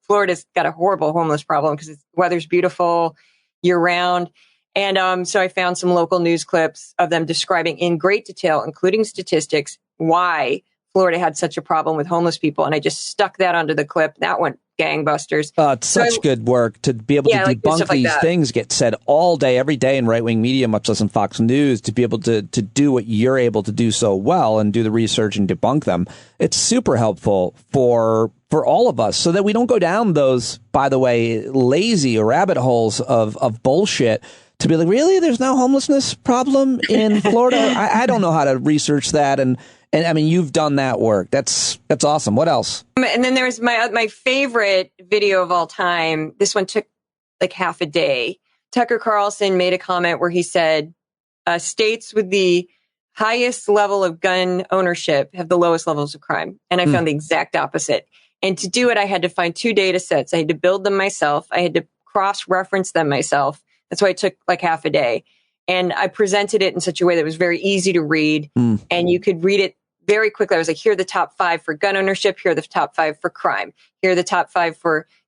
Florida's got a horrible homeless problem because the weather's beautiful year round. And so I found some local news clips of them describing in great detail, including statistics, why Florida had such a problem with homeless people. And I just stuck that onto the clip. That went gangbusters. It's such good work to be able to debunk these things get said all day, every day in right-wing media, much less in Fox News, to be able to do what you're able to do so well and do the research and debunk them. It's super helpful for all of us so that we don't go down those, by the way, lazy rabbit holes of bullshit to be like, really? There's no homelessness problem in Florida? I don't know how to research that. And I mean, you've done that work. That's awesome. What else? And then there's my favorite video of all time. This one took like half a day. Tucker Carlson made a comment where he said, states with the highest level of gun ownership have the lowest levels of crime. And I found the exact opposite. And to do it, I had to find 2 data sets. I had to build them myself. I had to cross-reference them myself. That's why it took like half a day. And I presented it in such a way that was very easy to read. And you could read it very quickly. I was like, here are the top 5 for gun ownership. Here are the top 5 for crime. Here are the top 5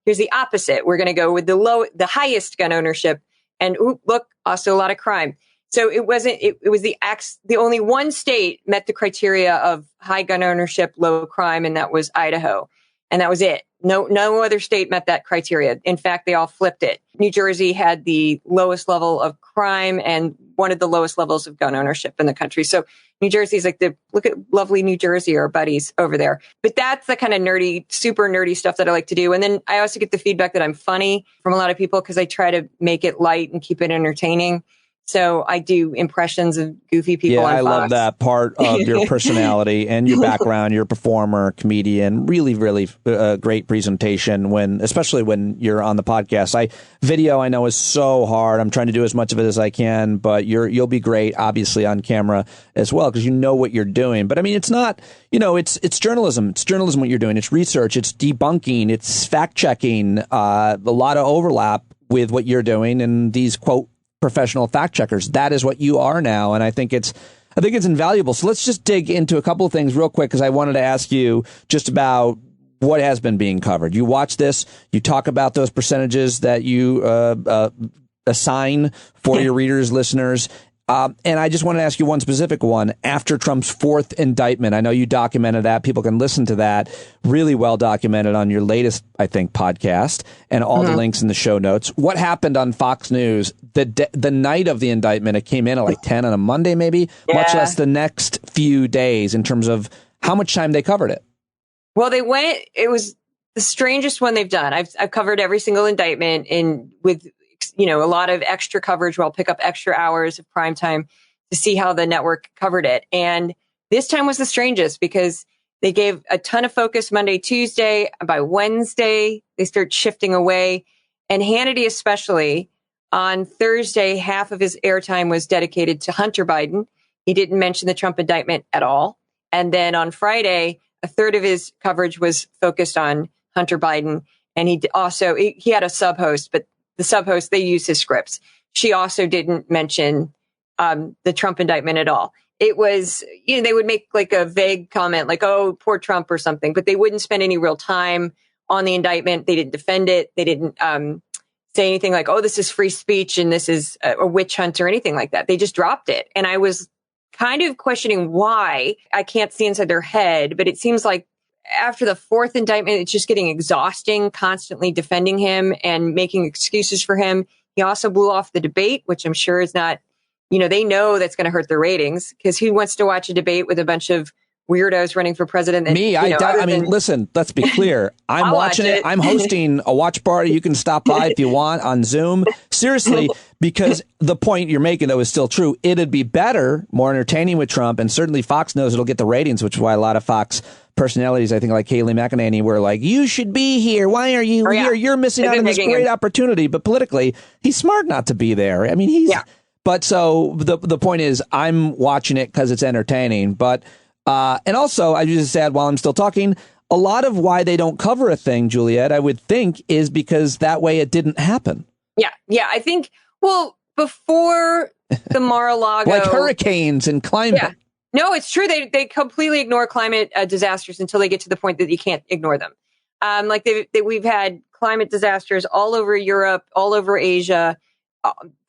here's the opposite. We're going to go with the highest gun ownership. And look, also a lot of crime. So it was the only one state met the criteria of high gun ownership, low crime, and that was Idaho. And that was it. No other state met that criteria. In fact, they all flipped it. New Jersey had the lowest level of crime and one of the lowest levels of gun ownership in the country. So New Jersey's like look at lovely New Jersey, our buddies over there. But that's the kind of nerdy, super nerdy stuff that I like to do. And then I also get the feedback that I'm funny from a lot of people because I try to make it light and keep it entertaining. So I do impressions of goofy people on I Fox. love that part of your personality and your background. You're a performer, comedian, really great presentation especially when you're on the podcast. Video I know is so hard. I'm trying to do as much of it as I can, but you'll be great, obviously, on camera as well, because you know what you're doing. But I mean, it's not, it's journalism. It's journalism what you're doing. It's research. It's debunking. It's fact checking. A lot of overlap with what you're doing and these, quote, professional fact checkers. That is what you are now, and I think it's invaluable. So let's just dig into a couple of things real quick, because I wanted to ask you just about what has been being covered. You watch this, you talk about those percentages that you assign for your readers, listeners. And I just want to ask you one specific one. After Trump's fourth indictment, I know you documented that. People can listen to that. Really well documented on your latest, I think, podcast, and all the links in the show notes. What happened on Fox News the night of the indictment? It came in at like 10 on a Monday, maybe, much less the next few days in terms of how much time they covered it. Well, it was the strangest one they've done. I've covered every single indictment with a lot of extra coverage where I'll pick up extra hours of prime time to see how the network covered it. And this time was the strangest because they gave a ton of focus Monday, Tuesday. By Wednesday, they start shifting away. And Hannity, especially on Thursday, half of his airtime was dedicated to Hunter Biden. He didn't mention the Trump indictment at all. And then on Friday, a third of his coverage was focused on Hunter Biden. And he had a sub-host, but the sub-host, they used his scripts. She also didn't mention the Trump indictment at all. It was, they would make like a vague comment like, oh, poor Trump or something, but they wouldn't spend any real time on the indictment. They didn't defend it. They didn't say anything like, oh, this is free speech and this is a witch hunt or anything like that. They just dropped it. And I was kind of questioning why. I can't see inside their head, but it seems like after the fourth indictment, it's just getting exhausting, constantly defending him and making excuses for him. He also blew off the debate, which I'm sure is not, they know that's going to hurt their ratings, because who wants to watch a debate with a bunch of weirdos running for president? Listen, let's be clear. I'm watching it. I'm hosting a watch party. You can stop by if you want on Zoom. Seriously, because the point you're making, though, is still true. It'd be better, more entertaining with Trump, and certainly Fox knows it'll get the ratings, which is why a lot of Fox personalities, I think like Kayleigh McEnany, were like, you should be here. Why are you here? You're missing out on this great opportunity. But politically, he's smart not to be there. I mean, But so the point is, I'm watching it because it's entertaining. But and also, I just said while I'm still talking, a lot of why they don't cover a thing, Juliet, I would think, is because that way it didn't happen. Yeah. I think, before the Mar-a-Lago, like hurricanes and climate. Yeah. No, it's true. They completely ignore climate disasters until they get to the point that you can't ignore them. We've had climate disasters all over Europe, all over Asia,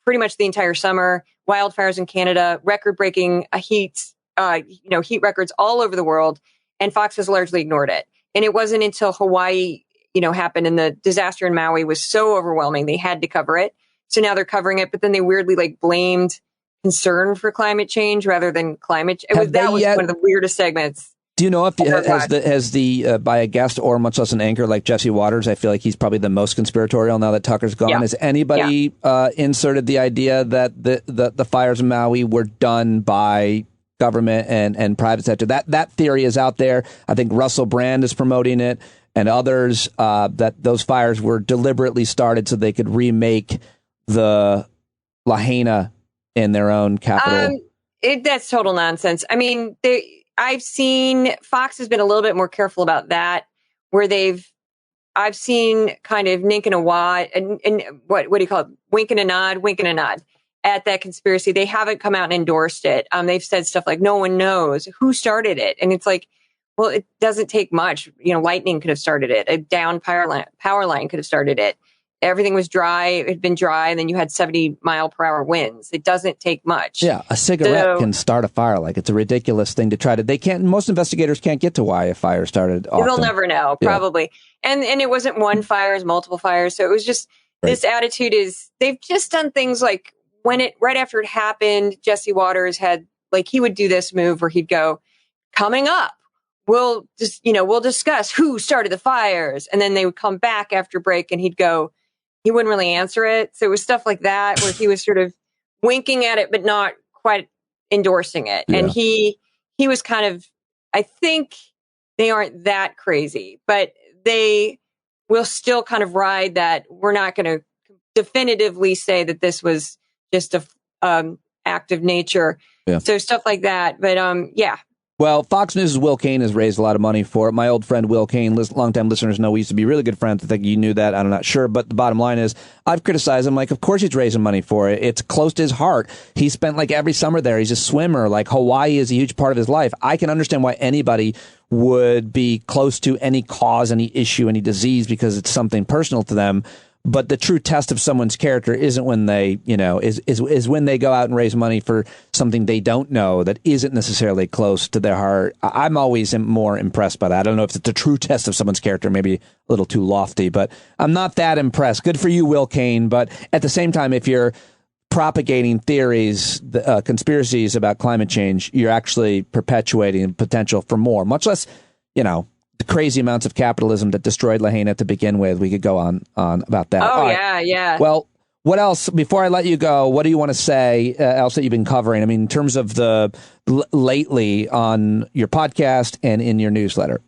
pretty much the entire summer. Wildfires in Canada, record-breaking heat records all over the world, and Fox has largely ignored it. And it wasn't until Hawaii, happened, and the disaster in Maui was so overwhelming they had to cover it. So now they're covering it, but then they weirdly blamed concern for climate change rather than climate. That was one of the weirdest segments. Do you know if has the by a guest or much less an anchor like Jesse Waters? I feel like he's probably the most conspiratorial now that Tucker's gone. Yeah. Has anybody inserted the idea that the fires in Maui were done by government and private sector? That theory is out there. I think Russell Brand is promoting it, and others, that those fires were deliberately started so they could remake the Lahaina in their own capital. That's total nonsense. I mean, I've seen Fox has been a little bit more careful about that, where I've seen kind of nink and a wad and what do you call it? Wink and a nod at that conspiracy. They haven't come out and endorsed it. They've said stuff like, no one knows who started it. And it's like, well, it doesn't take much. Lightning could have started it. A downed power line could have started it. Everything was dry. It had been dry, and then you had 70-mile-per-hour winds. It doesn't take much. Yeah, a cigarette can start a fire. It's a ridiculous thing to try to. They can't. Most investigators can't get to why a fire started. Often. They'll never know, probably. Yeah. And it wasn't one fire; it was multiple fires. So it was just this attitude is they've just done things like right after it happened. Jesse Waters had he would do this move where he'd go, coming up, we'll discuss who started the fires, and then they would come back after break, and he'd go. He wouldn't really answer it. So it was stuff like that where he was sort of winking at it, but not quite endorsing it. Yeah. And he was kind of, I think they aren't that crazy, but they will still kind of ride that. We're not going to definitively say that this was just a act of nature. Yeah. So stuff like that. But yeah. Well, Fox News' Will Cain has raised a lot of money for it. My old friend Will Cain, longtime listeners know we used to be really good friends. I think you knew that. I'm not sure. But the bottom line is I've criticized him. Like, of course he's raising money for it. It's close to his heart. He spent like every summer there. He's a swimmer. Like, Hawaii is a huge part of his life. I can understand why anybody would be close to any cause, any issue, any disease because it's something personal to them. But the true test of someone's character isn't when they, is when they go out and raise money for something they don't know that isn't necessarily close to their heart. I'm always more impressed by that. I don't know if it's a true test of someone's character, maybe a little too lofty, but I'm not that impressed. Good for you, Will Cain. But at the same time, if you're propagating theories, conspiracies about climate change, you're actually perpetuating potential for more, much less, the crazy amounts of capitalism that destroyed Lahaina to begin with. We could go on about that. Oh, right. yeah. Well, what else, before I let you go, what do you want to say else that you've been covering? I mean, in terms of lately on your podcast and in your newsletter.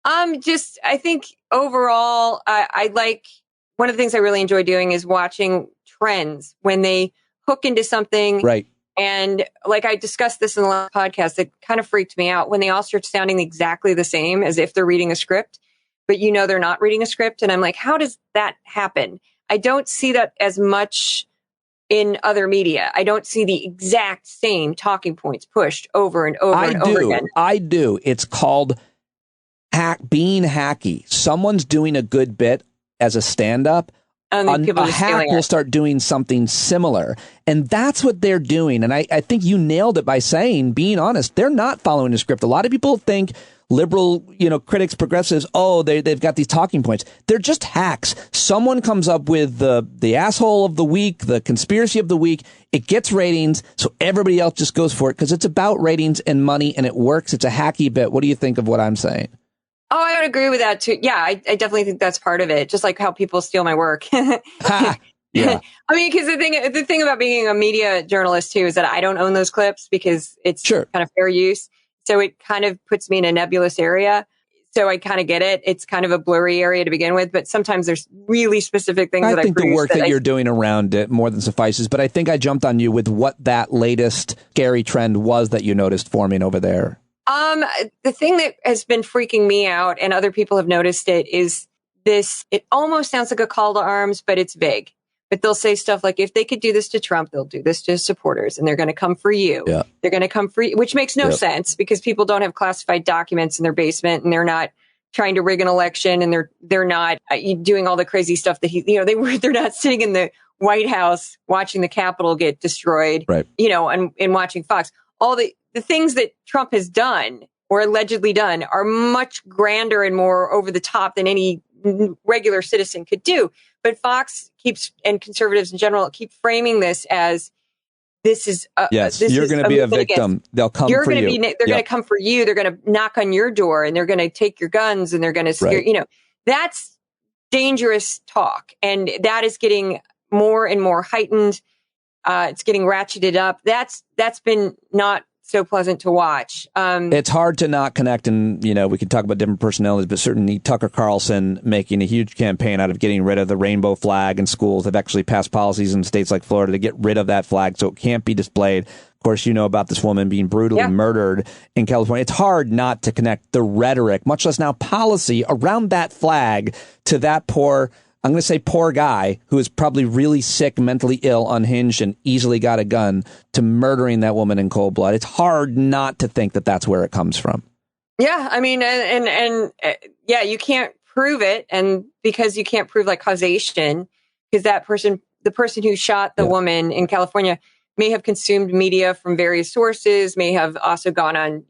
I think overall, I like, one of the things I really enjoy doing is watching trends when they hook into something. Right. And like I discussed this in the last podcast, it kind of freaked me out when they all start sounding exactly the same as if they're reading a script, but they're not reading a script. And I'm like, how does that happen? I don't see that as much in other media. I don't see the exact same talking points pushed over and over and over again. I do. It's called being hacky. Someone's doing a good bit as a stand-up. A hack will start doing something similar. And that's what they're doing. And I think you nailed it by saying, being honest, they're not following the script. A lot of people think liberal, critics, progressives, they've got these talking points. They're just hacks. Someone comes up with the asshole of the week, the conspiracy of the week. It gets ratings, so everybody else just goes for it because it's about ratings and money, and it works. It's a hacky bit. What do you think of what I'm saying? Oh, I would agree with that too. Yeah, I definitely think that's part of it. Just like how people steal my work. Yeah. I mean, because the thing about being a media journalist too is that I don't own those clips because it's kind of fair use. So it kind of puts me in a nebulous area. So I kind of get it. It's kind of a blurry area to begin with, but sometimes there's really specific things that I produce. I think the work that you're doing around it more than suffices. But I think I jumped on you with what that latest scary trend was that you noticed forming over there. The thing that has been freaking me out, and other people have noticed it, is this. It almost sounds like a call to arms, but it's vague. But they'll say stuff like, if they could do this to Trump, they'll do this to his supporters, and they're going to come for you. Yeah. They're going to come for you, which makes no sense because people don't have classified documents in their basement, and they're not trying to rig an election, and they're not doing all the crazy stuff that they're not sitting in the White House watching the Capitol get destroyed, right? And watching Fox. All the things that Trump has done or allegedly done are much grander and more over the top than any regular citizen could do. But Fox and conservatives in general keep framing this as this is you're going to be a victim. They'll come for you. They're going to come for you. They're going to knock on your door and they're going to take your guns and they're going to scare. That's dangerous talk, and that is getting more and more heightened. It's getting ratcheted up. That's been not so pleasant to watch. It's hard to not connect, and we can talk about different personalities, but certainly Tucker Carlson making a huge campaign out of getting rid of the rainbow flag in schools. They've actually passed policies in states like Florida to get rid of that flag so it can't be displayed. Of course, about this woman being brutally murdered in California. It's hard not to connect the rhetoric, much less now policy, around that flag to that poor guy who is probably really sick, mentally ill, unhinged, and easily got a gun, to murdering that woman in cold blood. It's hard not to think that that's where it comes from. Yeah, I mean, and you can't prove it, and because you can't prove causation, because the person who shot the woman in California may have consumed media from various sources, may have also gone on,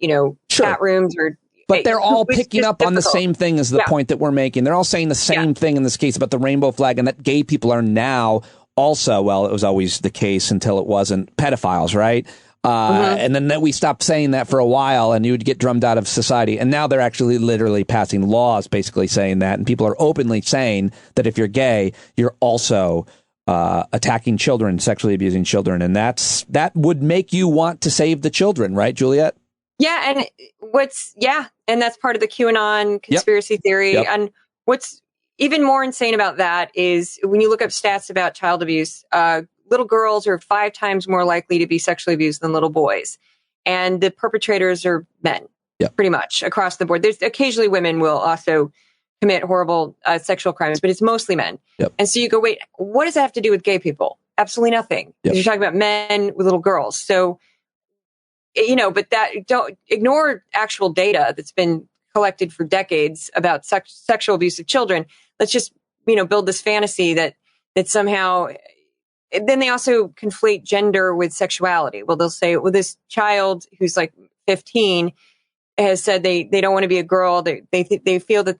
chat rooms or. But they're all picking up on the same thing as the point that we're making. They're all saying the same thing in this case about the rainbow flag, and that gay people are now also, well, it was always the case until it wasn't, pedophiles, right? And then we stopped saying that for a while, and you would get drummed out of society. And now they're actually literally passing laws basically saying that. And people are openly saying that if you're gay, you're also attacking children, sexually abusing children. And that would make you want to save the children, right, Juliet? Yeah. And and that's part of the QAnon conspiracy theory. Yep. And what's even more insane about that is when you look up stats about child abuse, little girls are 5 times more likely to be sexually abused than little boys. And the perpetrators are men, pretty much across the board. There's occasionally women will also commit horrible sexual crimes, but it's mostly men. Yep. And so you go, wait, what does that have to do with gay people? Absolutely nothing. Because you're talking about men with little girls. So, but don't ignore actual data that's been collected for decades about sexual abuse of children. Let's just, build this fantasy that somehow, then they also conflate gender with sexuality. Well, they'll say, well, this child who's like 15 has said they don't want to be a girl. They feel that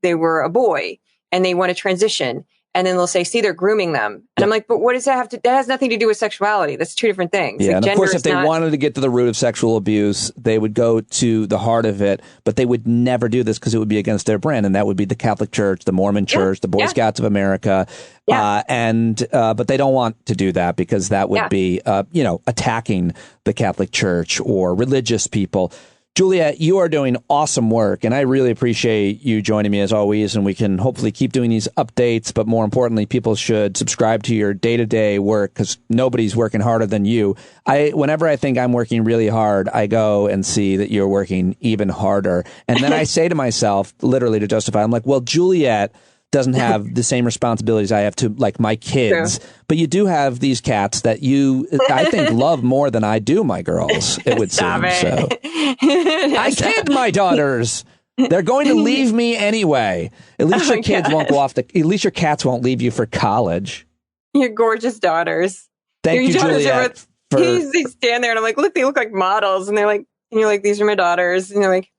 they were a boy and they want to transition. And then they'll say, see, they're grooming them. And I'm like, but what does that have to, that has nothing to do with sexuality. That's 2 different things. Yeah. Like, And of course, if they wanted to get to the root of sexual abuse, they would go to the heart of it, but they would never do this because it would be against their brand. And that would be the Catholic Church, the Mormon Church, the Boy Scouts of America. But they don't want to do that because that would be, attacking the Catholic Church or religious people. Juliet, you are doing awesome work, and I really appreciate you joining me as always, and we can hopefully keep doing these updates, but more importantly, people should subscribe to your day-to-day work because nobody's working harder than you. Whenever I think I'm working really hard, I go and see that you're working even harder, and then I say to myself, literally to justify, I'm like, well, Juliet doesn't have the same responsibilities I have to, like, my kids. True. But you do have these cats that you, I think, love more than I do my girls, it would seem. So I kid my daughters. They're going to leave me anyway. At least your kids won't go off at least your cats won't leave you for college. Your gorgeous daughters. Thank you, Juliet. They stand there and I'm like, look, they look like models. And they're like, and you're like, these are my daughters. And they're like,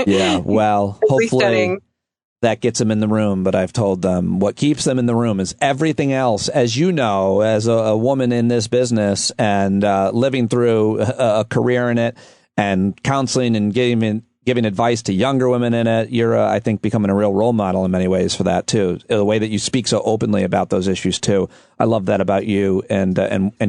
yeah, well, hopefully stunning. That gets them in the room, but I've told them what keeps them in the room is everything else. As you know, as a woman in this business and living through a career in it and counseling and giving advice to younger women in it, you're, I think, becoming a real role model in many ways for that, too. The way that you speak so openly about those issues, too. I love that about you and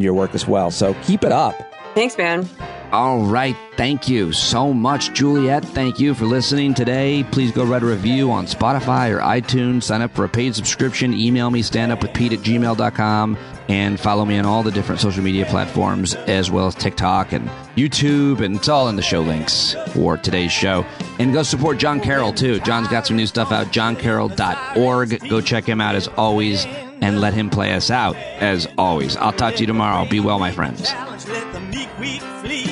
your work as well. So keep it up. Thanks, man. All right. Thank you so much, Juliet. Thank you for listening today. Please go write a review on Spotify or iTunes. Sign up for a paid subscription. Email me, standupwithpete@gmail.com. And follow me on all the different social media platforms, as well as TikTok and YouTube. And it's all in the show links for today's show. And go support John Carroll, too. John's got some new stuff out, johncarroll.org. Go check him out, as always, and let him play us out, as always. I'll talk to you tomorrow. Be well, my friends. Let the meek weak flee.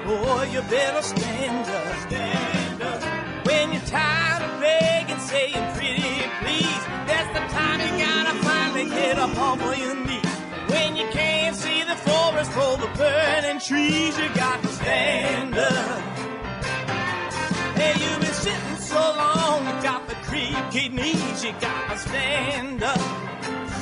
Oh, you better stand up. Stand up. When you're tired of begging, saying pretty please, that's the time you gotta finally get up off of your knees. When you can't see the forest for the burning trees, you got to stand up. Hey, you've been sitting so long, you got the creaky knees, you got to stand up.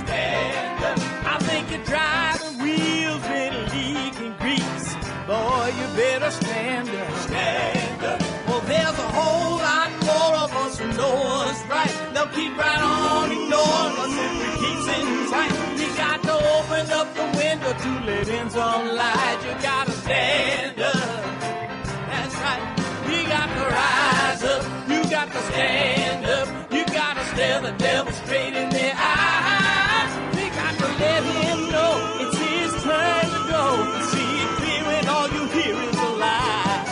Stand up. I think you're driving wheels with leaking grease. Boy, you better stand up. Stand up. Well, there's a whole lot more of us who know what's right. They'll keep right on ignoring us if we keep sitting tight. You got to open up the window to let in some light. You got to stand up. That's right. You got to rise up. You got to stand up. You got to stare the devil straight in the eye. Let him know it's his turn to go. See it clear when all you hear is a lie.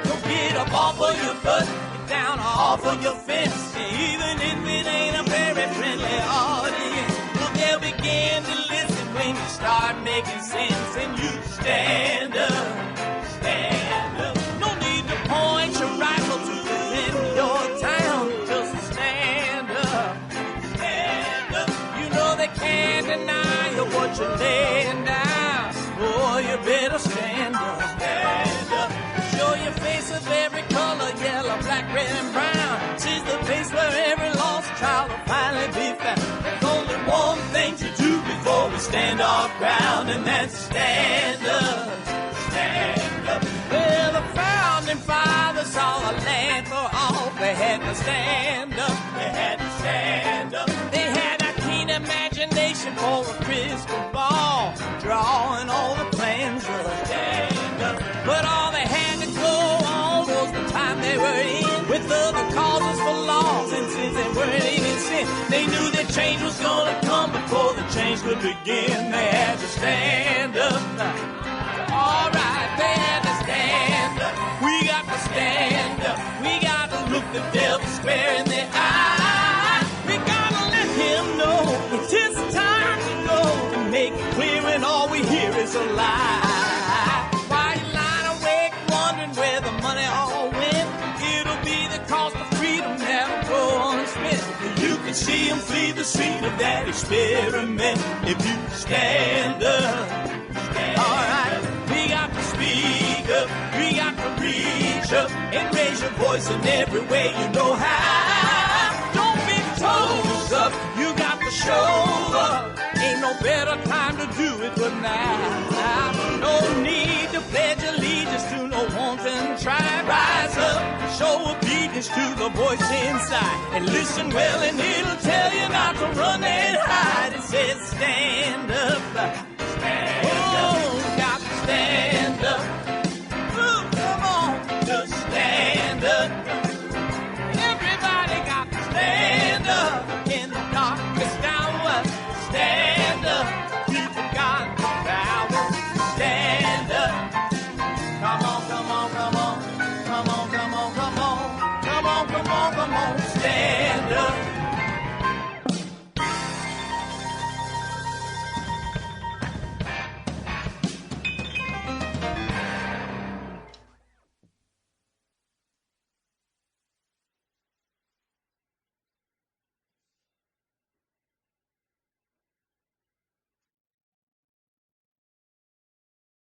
Don't get up off of your butt, get down off of your fence. Even if it ain't a very friendly audience, well, they'll begin to listen when you start making sense. And you stand up, stand up. No need to point your rifle to defend your town. Just stand up, stand up. You know they can't deny what you're laying down. Oh, you better stand up. Stand up. Show your face of every color, yellow, black, red, and brown. She's the place where every lost child will finally be found. There's only one thing to do before we stand our ground, and that's stand up. Stand up. Well, the founding fathers saw a land for all. They had to stand up. They had to stand up. They had a keen imagination for a crystal ball, drawing all the plans of a stand up. But all they had to go on was the time they were in, with other causes for laws, and since they weren't even sin, they knew that change was gonna come before the change could begin. They had to stand up. All right, they had to stand up. We got to stand up. We got to look the devil square in the eye. We gotta let him know it's his time to go, and make it clear when all we hear is a lie. Why you lying awake wondering where the money all went? It'll be the cost of freedom that'll go unspent. You can see him flee the scene of that experiment if you stand up. All right, we got to speak up, we got to reach up and raise your voice in every way you know how. Don't be toes up, you got to show up. Ain't no better time to do it but now. No need to pledge allegiance to no wanton tribe. Rise up, show obedience to the voice inside, and listen well and it'll tell you not to run and hide. It says stand up. Stand up. Stand.